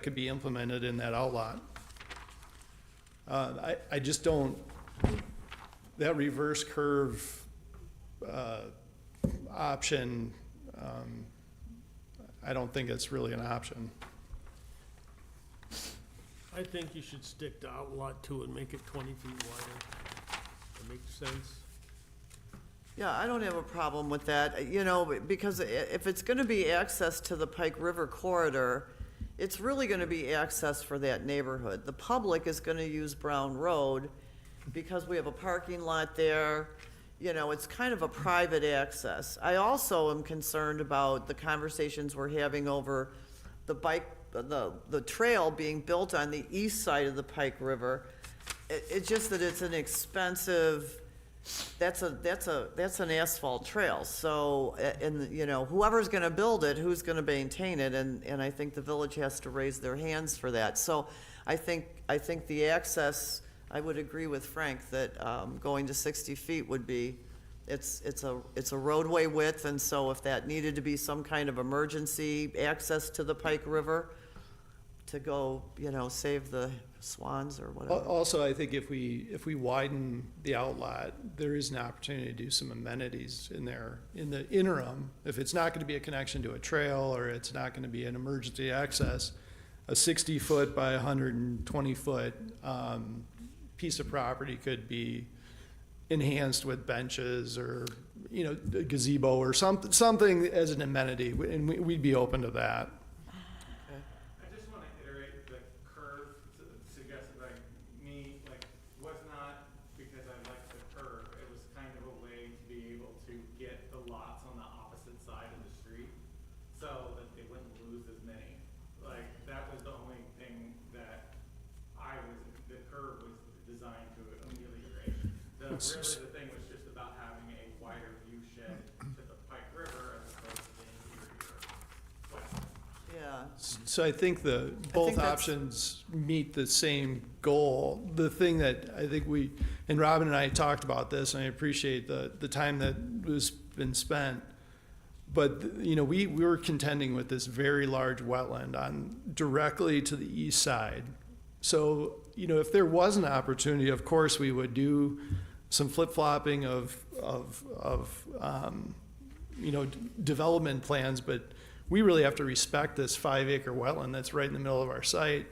could be implemented in that outlot. I just don't, that reverse curve option, I don't think it's really an option. I think you should stick to Outlot 2 and make it 20 feet wider. That makes sense. Yeah, I don't have a problem with that, because if it's gonna be access to the Pike River corridor, it's really gonna be access for that neighborhood. The public is gonna use Brown Road because we have a parking lot there. It's kind of a private access. I also am concerned about the conversations we're having over the trail being built on the east side of the Pike River. It's just that it's an expensive, that's an asphalt trail. So, whoever's gonna build it, who's gonna maintain it, and I think the village has to raise their hands for that. So I think the access, I would agree with Frank that, going to 60 feet would be, it's a roadway width, and so if that needed to be some kind of emergency access to the Pike River to go, save the swans or whatever. Also, I think if we widen the outlet, there is an opportunity to do some amenities in there in the interim. If it's not going to be a connection to a trail or it's not going to be an emergency access, a 60-foot by 120-foot piece of property could be enhanced with benches or, a gazebo or something as an amenity, and we'd be open to that. I just want to iterate the curve suggested by me, was not because I liked the curve. It was kind of a way to be able to get the lots on the opposite side of the street so that they wouldn't lose as many. That was the only thing that the curve was designed to ameliorate. The thing was just about having a wider view shed to the Pike River as opposed to the interior west. Yeah. So I think both options meet the same goal. The thing that I think and Robin and I talked about this, and I appreciate the time that was been spent. But, we were contending with this very large wetland directly to the east side. So, if there was an opportunity, of course, we would do some flip-flopping of development plans, but we really have to respect this 5-acre wetland that's right in the middle of our site.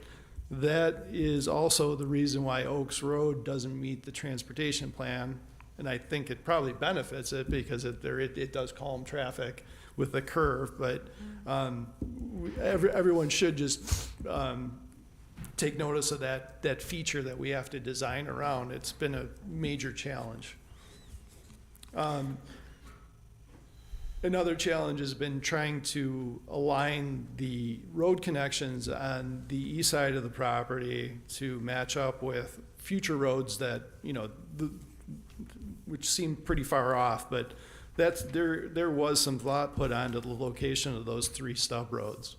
That is also the reason why Oaks Road doesn't meet the transportation plan, and I think it probably benefits it because it does calm traffic with the curve, but everyone should just take notice of that feature that we have to design around. It's been a major challenge. Another challenge has been trying to align the road connections on the east side of the property to match up with future roads that, which seem pretty far off, but there was some thought put onto the location of those 3 stub roads.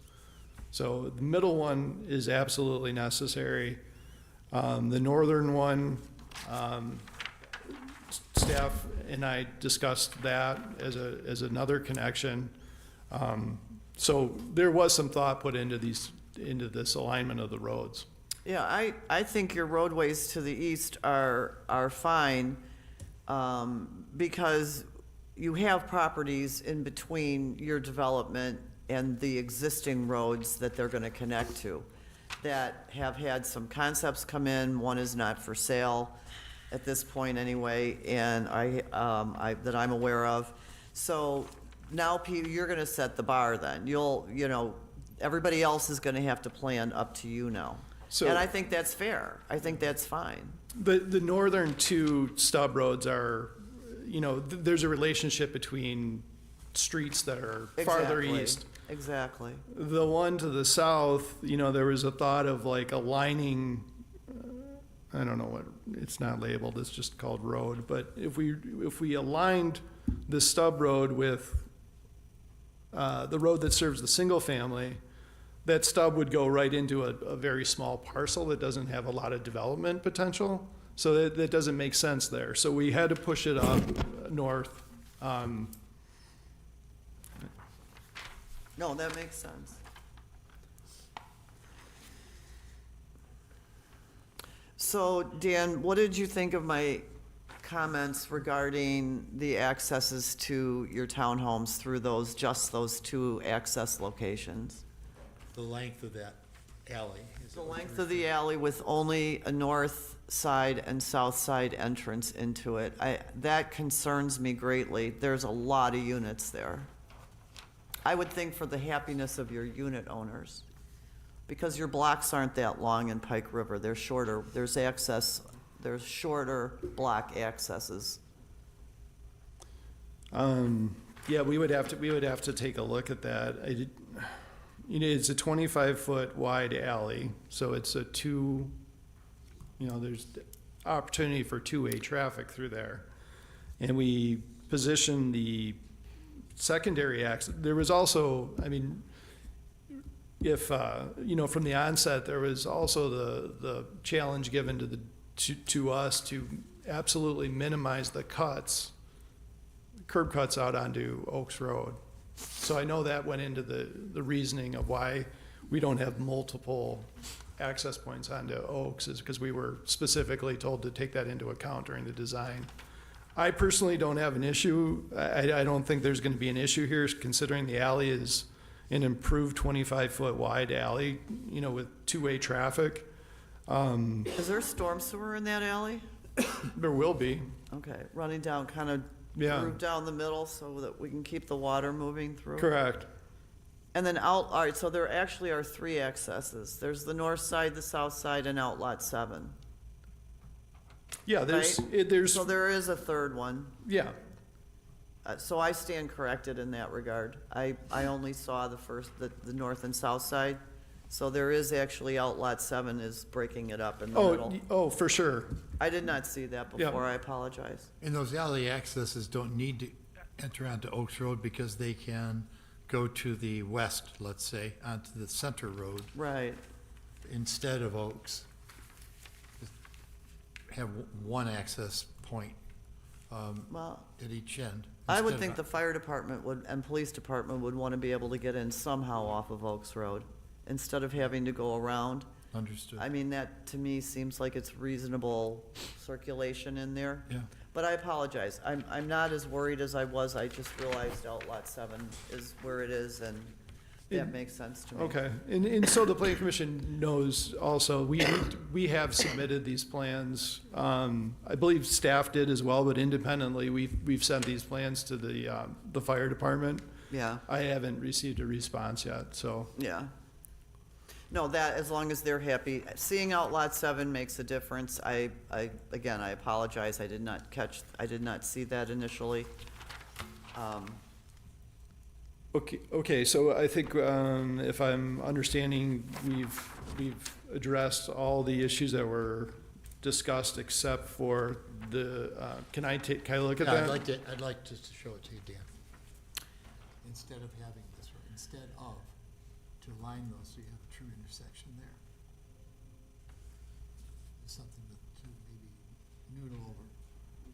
So the middle one is absolutely necessary. The northern one, staff and I discussed that as another connection. So there was some thought put into this alignment of the roads. Yeah, I think your roadways to the east are fine, because you have properties in between your development and the existing roads that they're gonna connect to. that have had some concepts come in. One is not for sale at this point anyway, and that I'm aware of. So now, Pete, you're gonna set the bar then. Everybody else is gonna have to plan up to you now. So- And I think that's fair. I think that's fine. The northern two stub roads are, there's a relationship between streets that are farther Exactly. east. Exactly. The one to the south, there was a thought of like aligning, I don't know what, it's not labeled, it's just called road, but if we aligned the stub road with the road that serves the single family, that stub would go right into a very small parcel that doesn't have a lot of development potential. So that doesn't make sense there. So we had to push it up north. No, that makes sense. So, Dan, what did you think of my comments regarding the accesses to your townhomes through just those two access locations? The length of that alley. is The what length you're of the alley with only a north side and south side entrance into it, that concerns me greatly. There's a lot of units there. I would think for the happiness of your unit owners, because your blocks aren't that long in Pike River, they're shorter, there's shorter block accesses. Yeah, we would have to take a look at that. It's a 25-foot wide alley, so it's there's opportunity for two-way traffic through there. And we positioned the secondary access. There was also, if, from the onset, there was also the challenge given to us to absolutely minimize the curb cuts out onto Oaks Road. So I know that went into the reasoning of why we don't have multiple access points onto Oaks, is because we were specifically told to take that into account during the design. I personally don't have an issue. I don't think there's going to be an issue here, considering the alley is an improved 25-foot wide alley, with two-way traffic. Is there storm sewer in that alley? There will be. Okay, running down, kind of Yeah. groove down the middle so that we can keep the water moving through? Correct. And then all right, so there actually are three accesses. There's the north side, the south side, and Outlot 7. Yeah, there's, So there is a third one. yeah. So I stand corrected in that regard. I only saw the north and south side. So there is actually Outlot 7 is breaking it up in the middle. Oh, for sure. I did not see that Yeah. before, I apologize. And those alley accesses don't need to enter onto Oaks Road because they can go to the west, let's say, onto the center road Right. instead of Oaks. Have one access point Well, at each end. I would instead think of- the fire department and police department would want to be able to get in somehow off of Oaks Road instead of having to go around. Understood. I mean, that to me seems like it's reasonable circulation in there. Yeah. But I apologize. I'm not as worried as I was. I just realized Outlot 7 is where it is, and that makes sense to me. Okay, and so the planning commission knows also, we have submitted these plans. I believe staff did as well, but independently, we've sent these plans to the fire department. Yeah, I haven't received a response yet, so. yeah. No, that, as long as they're happy. Seeing Outlot 7 makes a difference. Again, I apologize. I did not see that initially. Okay, so I think, if I'm understanding, we've addressed all the issues that were discussed except for can I look at Yeah, that? I'd like to show it to you, Dan. Instead of having this, instead of, to align those so you have a true intersection there. It's something to maybe noodle over.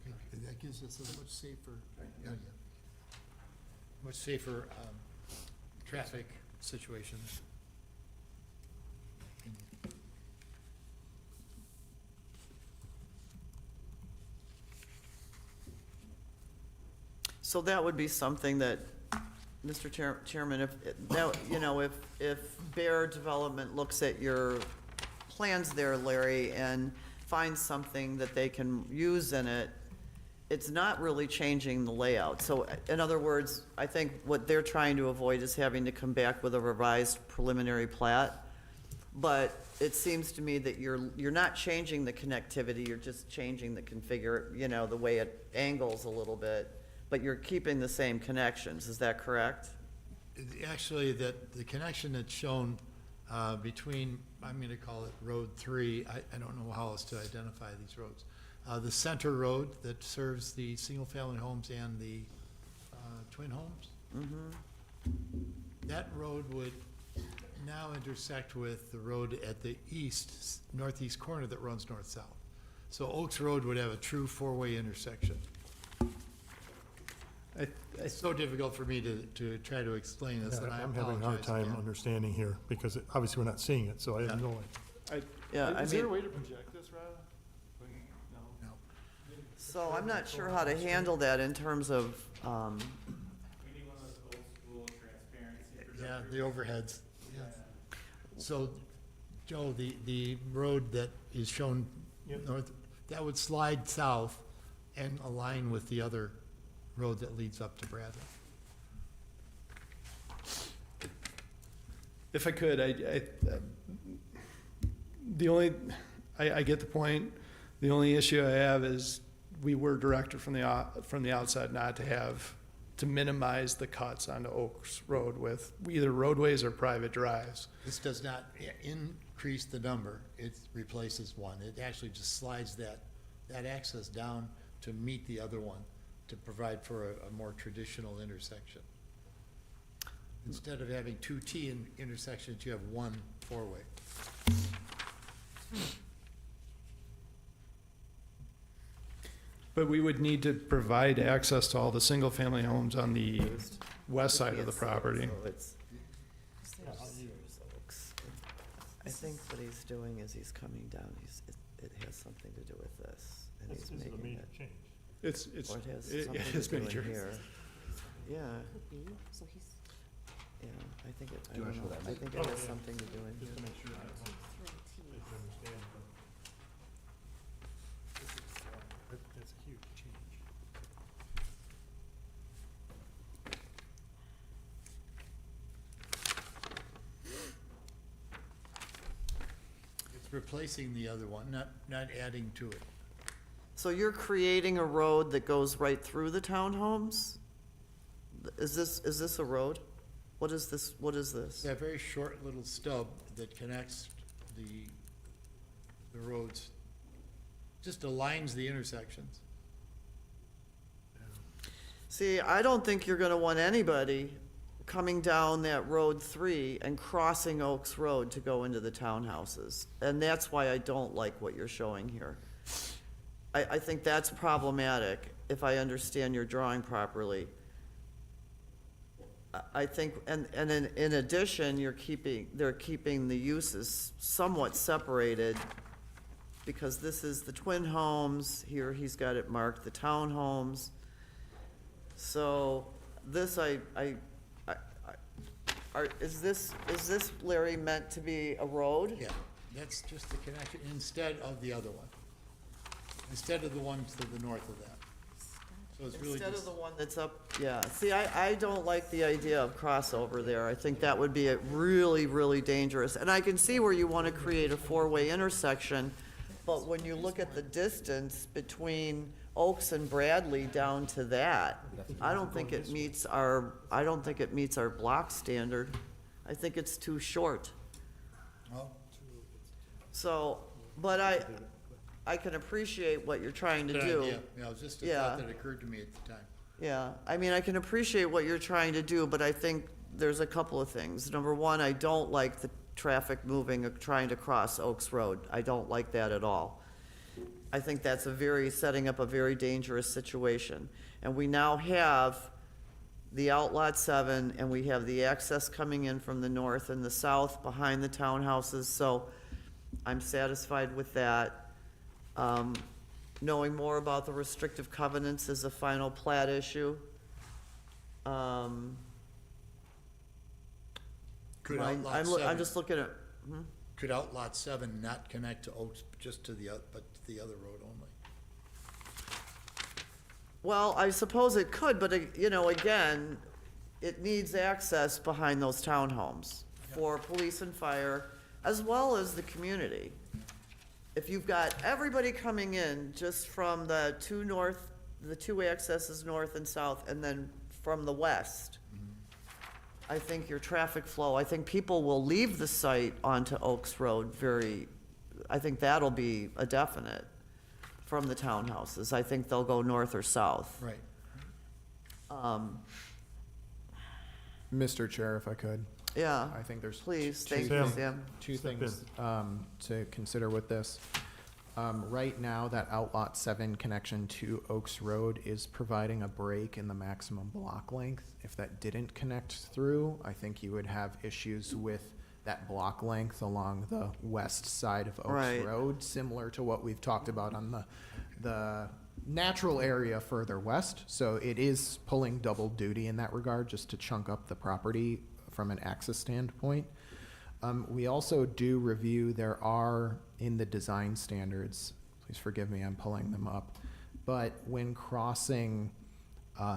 Okay, that gives us a much safer, much safer, traffic situation. So that would be something that Mr. Chairman, if, now, you know, if Bear Development looks at your plans there, Larry, and finds something that they can use in it, it's not really changing the layout. So in other words, I think what they're trying to avoid is having to come back with a revised preliminary plat. But it seems to me that you're not changing the connectivity, you're just changing the you know, the way it angles a little bit, but you're keeping the same connections, is that correct? Actually, that the connection that's shown between, I'm gonna call it Road 3, I don't know how else to identify these roads. The center road that serves the single-family homes and the twin homes. That road would now intersect with the road at the northeast corner that runs north-south. So Oaks Road would have a true four-way intersection. It's so difficult for me to try to explain this, and I I'm having a hard apologize time again. understanding here, because obviously we're not seeing it, so I have Yeah. no idea. Yeah, I Is there a mean, way to project this, Rhonda? No. so I'm not sure how to handle that in terms of, We need one of those old school transparency Yeah, the overheads. Yeah. So, Joe, the road that is shown Yep. north, that would slide south and align with the other road that leads up to Bradley. If I could, I get the point. The only issue I have is we were directed from the outside not to minimize the cuts onto Oaks Road with either roadways or private drives. This does not increase the number, it replaces one. It actually just slides that access down to meet the other one, to provide for a more traditional intersection. Instead of having two intersections, you have one four-way. But we would need to provide access to all the single-family homes on the west side of the property. so it's, here's Oaks. I think what he's doing is he's coming down, it has something to do with this, and This he's is a making major it, change. It's, or it has it something is to do major. in here. Yeah, Could be, so he's yeah, I think I don't know, I think it has something to do in here. That's a huge change. It's replacing the other one, not adding to it. So you're creating a road that goes right through the townhomes? Is this a road? What is this? That very short little stub that connects the roads, just aligns the intersections. See, I don't think you're gonna want anybody coming down that Road 3 and crossing Oaks Road to go into the townhouses. And that's why I don't like what you're showing here. I think that's problematic, if I understand your drawing properly. I think, and in addition, they're keeping the uses somewhat separated, because this is the twin homes, here he's got it marked, the townhomes. So this, is this, Larry, meant to be a road? Yeah, that's just the connection, instead of the other one. Instead of the one to the north of that. So it's really Instead of just, the one that's up, yeah. See, I don't like the idea of crossover there. I think that would be really, really dangerous. And I can see where you want to create a four-way intersection, but when you look at the distance between Oaks and Bradley down to that, I don't think it meets our block standard. I think it's too short. well, So, but I can appreciate what you're trying to good do. idea. Yeah, it was just a Yeah. thought that occurred to me at the time. Yeah, I mean, I can appreciate what you're trying to do, but I think there's a couple of things. Number one, I don't like the traffic moving, trying to cross Oaks Road. I don't like that at all. I think that's setting up a very dangerous situation. And we now have the Outlot 7, and we have the access coming in from the north and the south behind the townhouses, so I'm satisfied with that. Knowing more about the restrictive covenants is a final plat issue. Could I'm Outlot I'm 7, just looking at, could Outlot 7 not connect to Oaks, just to the, but to the other road only? well, I suppose it could, but, you know, again, it needs access behind those townhomes for police and fire, as well as the community. If you've got everybody coming in just from the two accesses north and south, and then from the west, I think your traffic flow, I think people will leave the site onto Oaks Road I think that'll be a definite from the townhouses. I think they'll go north or south. Right. Mr. Chair, if I could, Yeah, I think there's please, two thank you, Sam. Sam. two Step things to consider with this. Right now, that Outlot 7 connection to Oaks Road is providing a break in the maximum block length. If that didn't connect through, I think you would have issues with that block length along the west side of Oaks Right. Road, similar to what we've talked about on the natural area further west. So it is pulling double duty in that regard, just to chunk up the property from an access standpoint. We also do review, there are in the design standards, please forgive me, I'm pulling them up, but when crossing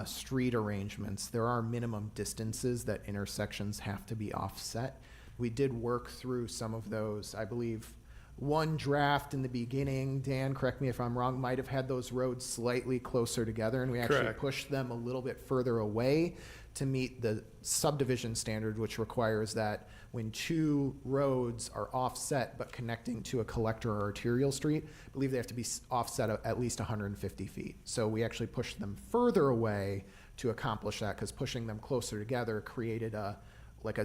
street arrangements, there are minimum distances that intersections have to be offset. We did work through some of those. I believe one draft in the beginning, Dan, correct me if I'm wrong, might have had those roads slightly closer together, and we actually Correct. pushed them a little bit further away to meet the subdivision standard, which requires that when two roads are offset but connecting to a collector or arterial street, I believe they have to be offset at least 150 feet. So we actually pushed them further away to accomplish that, because pushing them closer together created a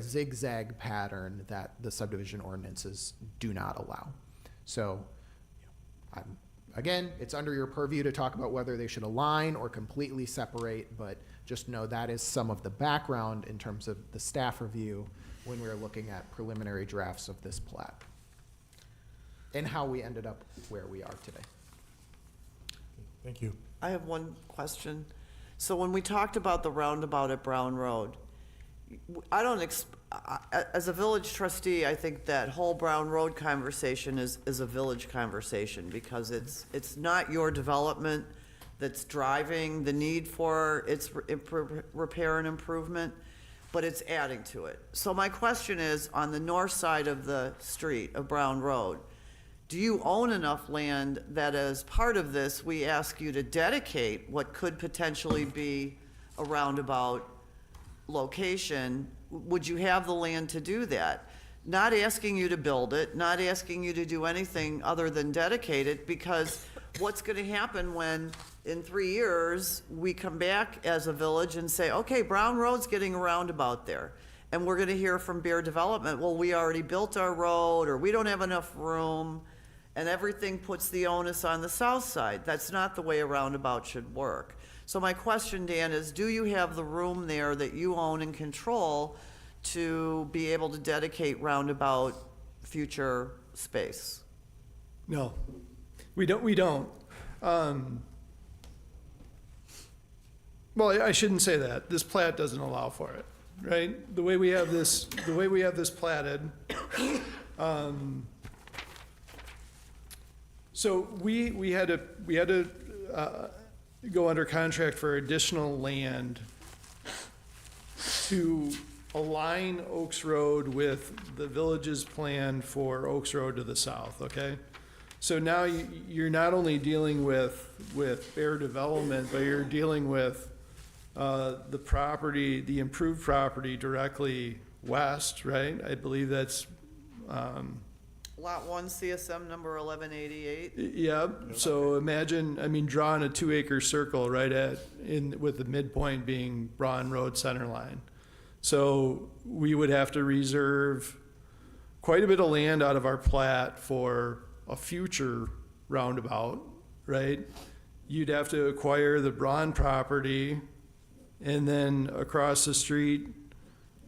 zigzag pattern that the subdivision ordinances do not allow. So, again, it's under your purview to talk about whether they should align or completely separate, but just know that is some of the background in terms of the staff review when we were looking at preliminary drafts of this plat and how we ended up where we are today. Thank you. I have one question. So when we talked about the roundabout at Brown Road, as a village trustee, I think that whole Brown Road conversation is a village conversation, because it's not your development that's driving the need for its repair and improvement, but it's adding to it. So my question is, on the north side of the street of Brown Road, do you own enough land that as part of this, we ask you to dedicate what could potentially be a roundabout location? Would you have the land to do that? Not asking you to build it, not asking you to do anything other than dedicate it, because what's gonna happen when in 3 years, we come back as a village and say, okay, Brown Road's getting a roundabout there. And we're gonna hear from Bear Development, well, we already built our road, or we don't have enough room, and everything puts the onus on the south side. That's not the way a roundabout should work. So my question, Dan, is do you have the room there that you own and control to be able to dedicate roundabout future space? No, we don't. Well, I shouldn't say that. This plat doesn't allow for it, right? The way we have this platted, so we had to go under contract for additional land to align Oaks Road with the village's plan for Oaks Road to the south, okay? So now you're not only dealing with Bear Development, but you're dealing with the property, the improved property directly west, right? I believe that's, Lot 1, CSM number 1188. yeah, so imagine, drawing a 2-acre circle right with the midpoint being Braun Road center line. So we would have to reserve quite a bit of land out of our plat for a future roundabout, right? You'd have to acquire the Braun property, and then across the street,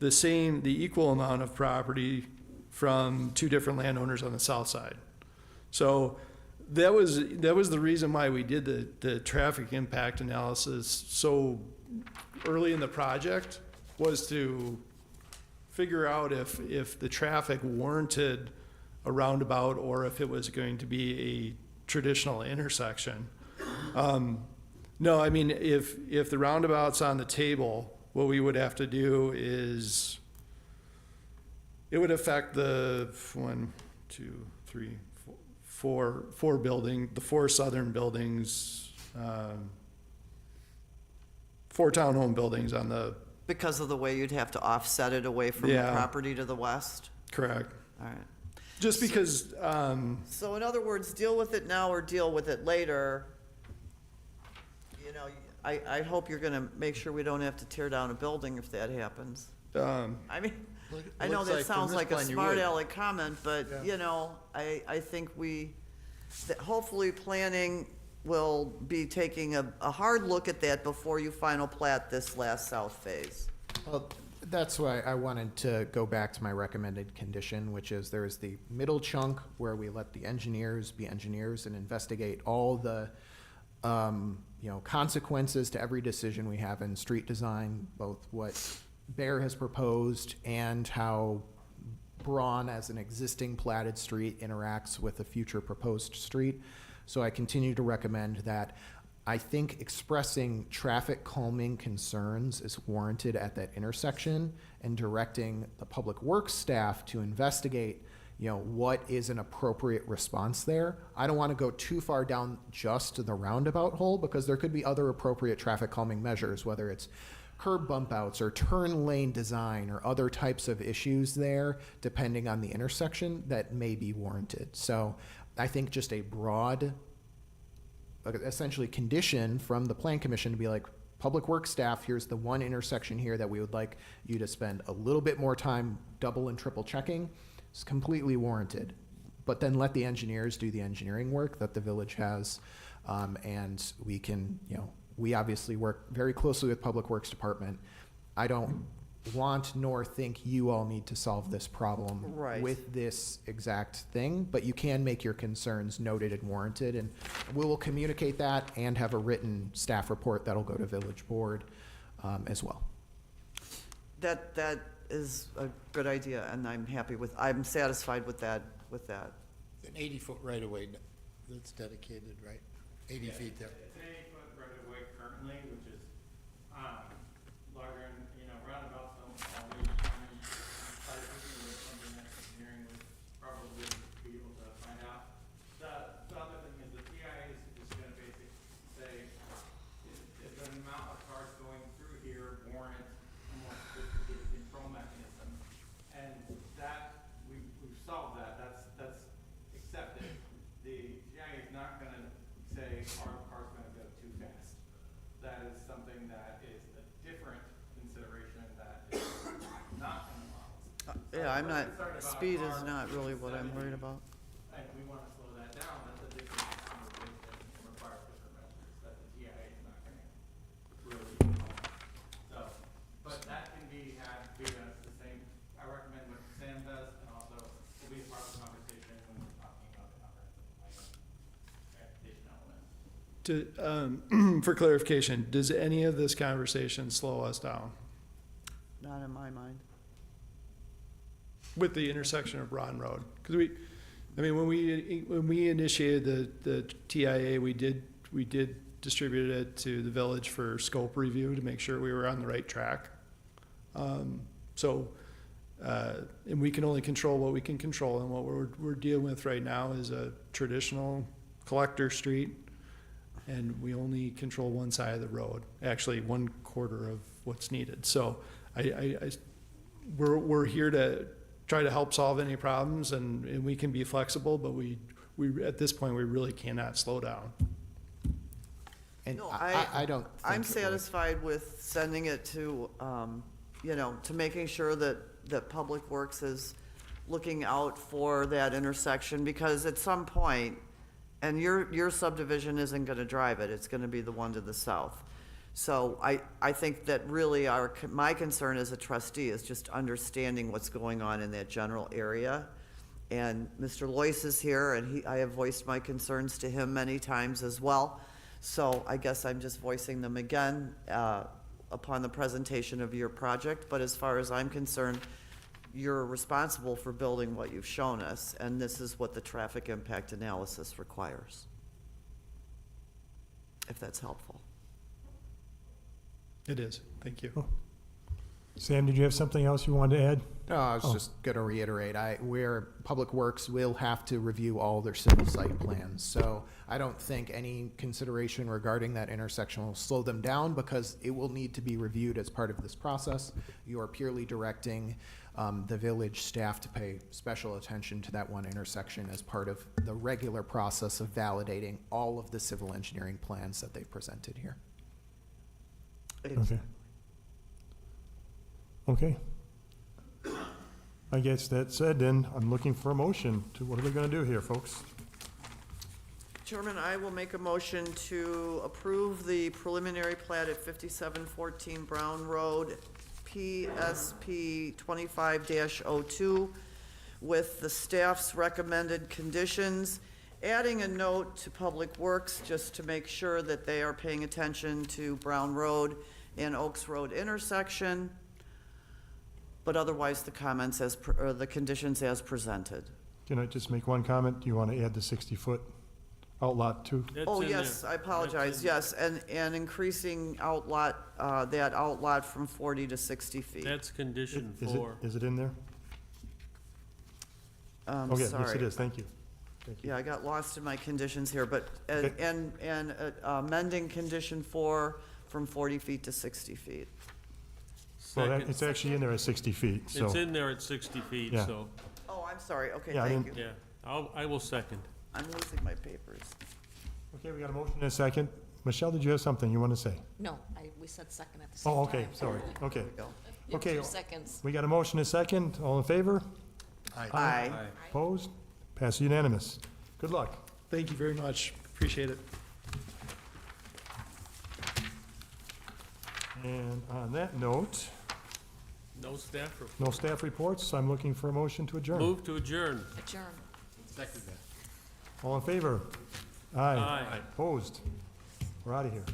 the equal amount of property from 2 different landowners on the south side. So that was the reason why we did the traffic impact analysis so early in the project, was to figure out if the traffic warranted a roundabout or if it was going to be a traditional intersection. No, I mean, if the roundabout's on the table, what we would have to do is, it would affect the 1, 2, 3, 4 the 4 southern buildings, 4 townhome buildings on the, Because of the way you'd have to offset it away from the Yeah. property to the west? correct. All right. Just because, So in other words, deal with it now or deal with it later. You know, I hope you're gonna make sure we don't have to tear down a building if that happens. I mean, I know Looks that like from sounds this like a plan you smart would. aleck comment, but, Yeah. you know, I think that hopefully planning will be taking a hard look at that before you final plat this last south phase. Well, that's why I wanted to go back to my recommended condition, which is there is the middle chunk where we let the engineers be engineers and investigate all the, consequences to every decision we have in street design, both what Bear has proposed and how Braun as an existing platted street interacts with a future proposed street. So I continue to recommend that. I think expressing traffic calming concerns is warranted at that intersection and directing the public works staff to investigate, what is an appropriate response there. I don't want to go too far down just the roundabout hole because there could be other appropriate traffic calming measures, whether it's curb bump outs or turn lane design or other types of issues there, depending on the intersection, that may be warranted. So I think just a broad, essentially condition from the plan commission to be like, public works staff, here's the one intersection here that we would like you to spend a little bit more time double and triple checking. It's completely warranted. But then let the engineers do the engineering work that the village has. And we can, we obviously work very closely with Public Works Department. I don't want nor think you all need to solve this problem Right. with this exact thing, but you can make your concerns noted and warranted, and we will communicate that and have a written staff report that'll go to village board as well. That is a good idea, and I'm satisfied with that. An 80-foot right-of-way that's dedicated, right? 80 feet there. It's an 80-foot right-of-way currently, which is larger, and, roundabouts don't always, site visit with something that engineering would probably be able to find out. The other thing is the TIA is gonna basically say, is the amount of cars going through here warrant a more sophisticated control mechanism? And that, we've solved that, that's accepted. The TIA is not gonna say, our car's gonna go too fast. That is something that is a different consideration that is not in the models. Yeah, I'm not, We're concerned about speed is our not really what I'm 70, worried about. And we wanna slow that down, that's a different conversation and require different measures that the TIA is not gonna really involve. So, but that can be had via the same, I recommend what Sam does, and also will be part of the conversation when we're talking about the comprehensive plan transportation element. for clarification, does any of this conversation slow us down Not in my mind. with the intersection of Braun Road? Because when we initiated the TIA, we did distribute it to the village for scope review to make sure we were on the right track. And we can only control what we can control, and what we're dealing with right now is a traditional collector street, and we only control one side of the road, actually 1/4 of what's needed. So we're here to try to help solve any problems, and we can be flexible, but we at this point, we really cannot slow down. And No, I don't think I'm it would. satisfied with sending it to, to making sure that Public Works is looking out for that intersection, because at some point, and your subdivision isn't gonna drive it, it's gonna be the one to the south. So I think that really my concern as a trustee is just understanding what's going on in that general area. And Mr. Loyce is here, and I have voiced my concerns to him many times as well. So I guess I'm just voicing them again upon the presentation of your project. But as far as I'm concerned, you're responsible for building what you've shown us, and this is what the traffic impact analysis requires. If that's helpful. It is, thank you. Sam, did you have something else you wanted to add? No, I was Oh. just gonna reiterate, Public Works will have to review all their civil site plans. So I don't think any consideration regarding that intersection will slow them down because it will need to be reviewed as part of this process. You are purely directing the village staff to pay special attention to that one intersection as part of the regular process of validating all of the civil engineering plans that they've presented here. Okay. Okay. I guess that said, then, I'm looking for a motion to, what are we gonna do here, folks? Chairman, I will make a motion to approve the preliminary plat at 5714 Brown Road, PSP 25-02, with the staff's recommended conditions, adding a note to Public Works just to make sure that they are paying attention to Brown Road and Oaks Road intersection, but otherwise the comments or the conditions as presented. Can I just make one comment? Do you want to add the 60-foot outlot too? That's Oh, in yes, there. I apologize, yes, and increasing outlot, that outlot from 40 to 60 feet. That's condition Is it, 4. is it in there? Okay, yes, it Sorry. is, thank you. Thank you. Yeah, I got lost in my conditions here, but, Okay. and amending condition 4 from 40 feet to 60 feet. Well, Second. it's actually in there at 60 feet, so. It's in there at 60 feet, Yeah. so, Oh, I'm sorry, okay, Yeah, I thank you. didn't- yeah, I will second. I'm losing my papers. Okay, we got a motion and a second. Michelle, did you have something you want to say? No, we said second at the same time. Oh, okay, sorry, okay. There we go. You have Okay. 2 seconds. We got a motion and a second. All in favor? Aye. Opposed? Pass unanimous. Good luck. Thank you very much, appreciate it. And on that note, No staff report. no staff reports, so I'm looking for a motion to adjourn. Move to adjourn. Adjourn. All in favor? Aye. Opposed? We're out of here.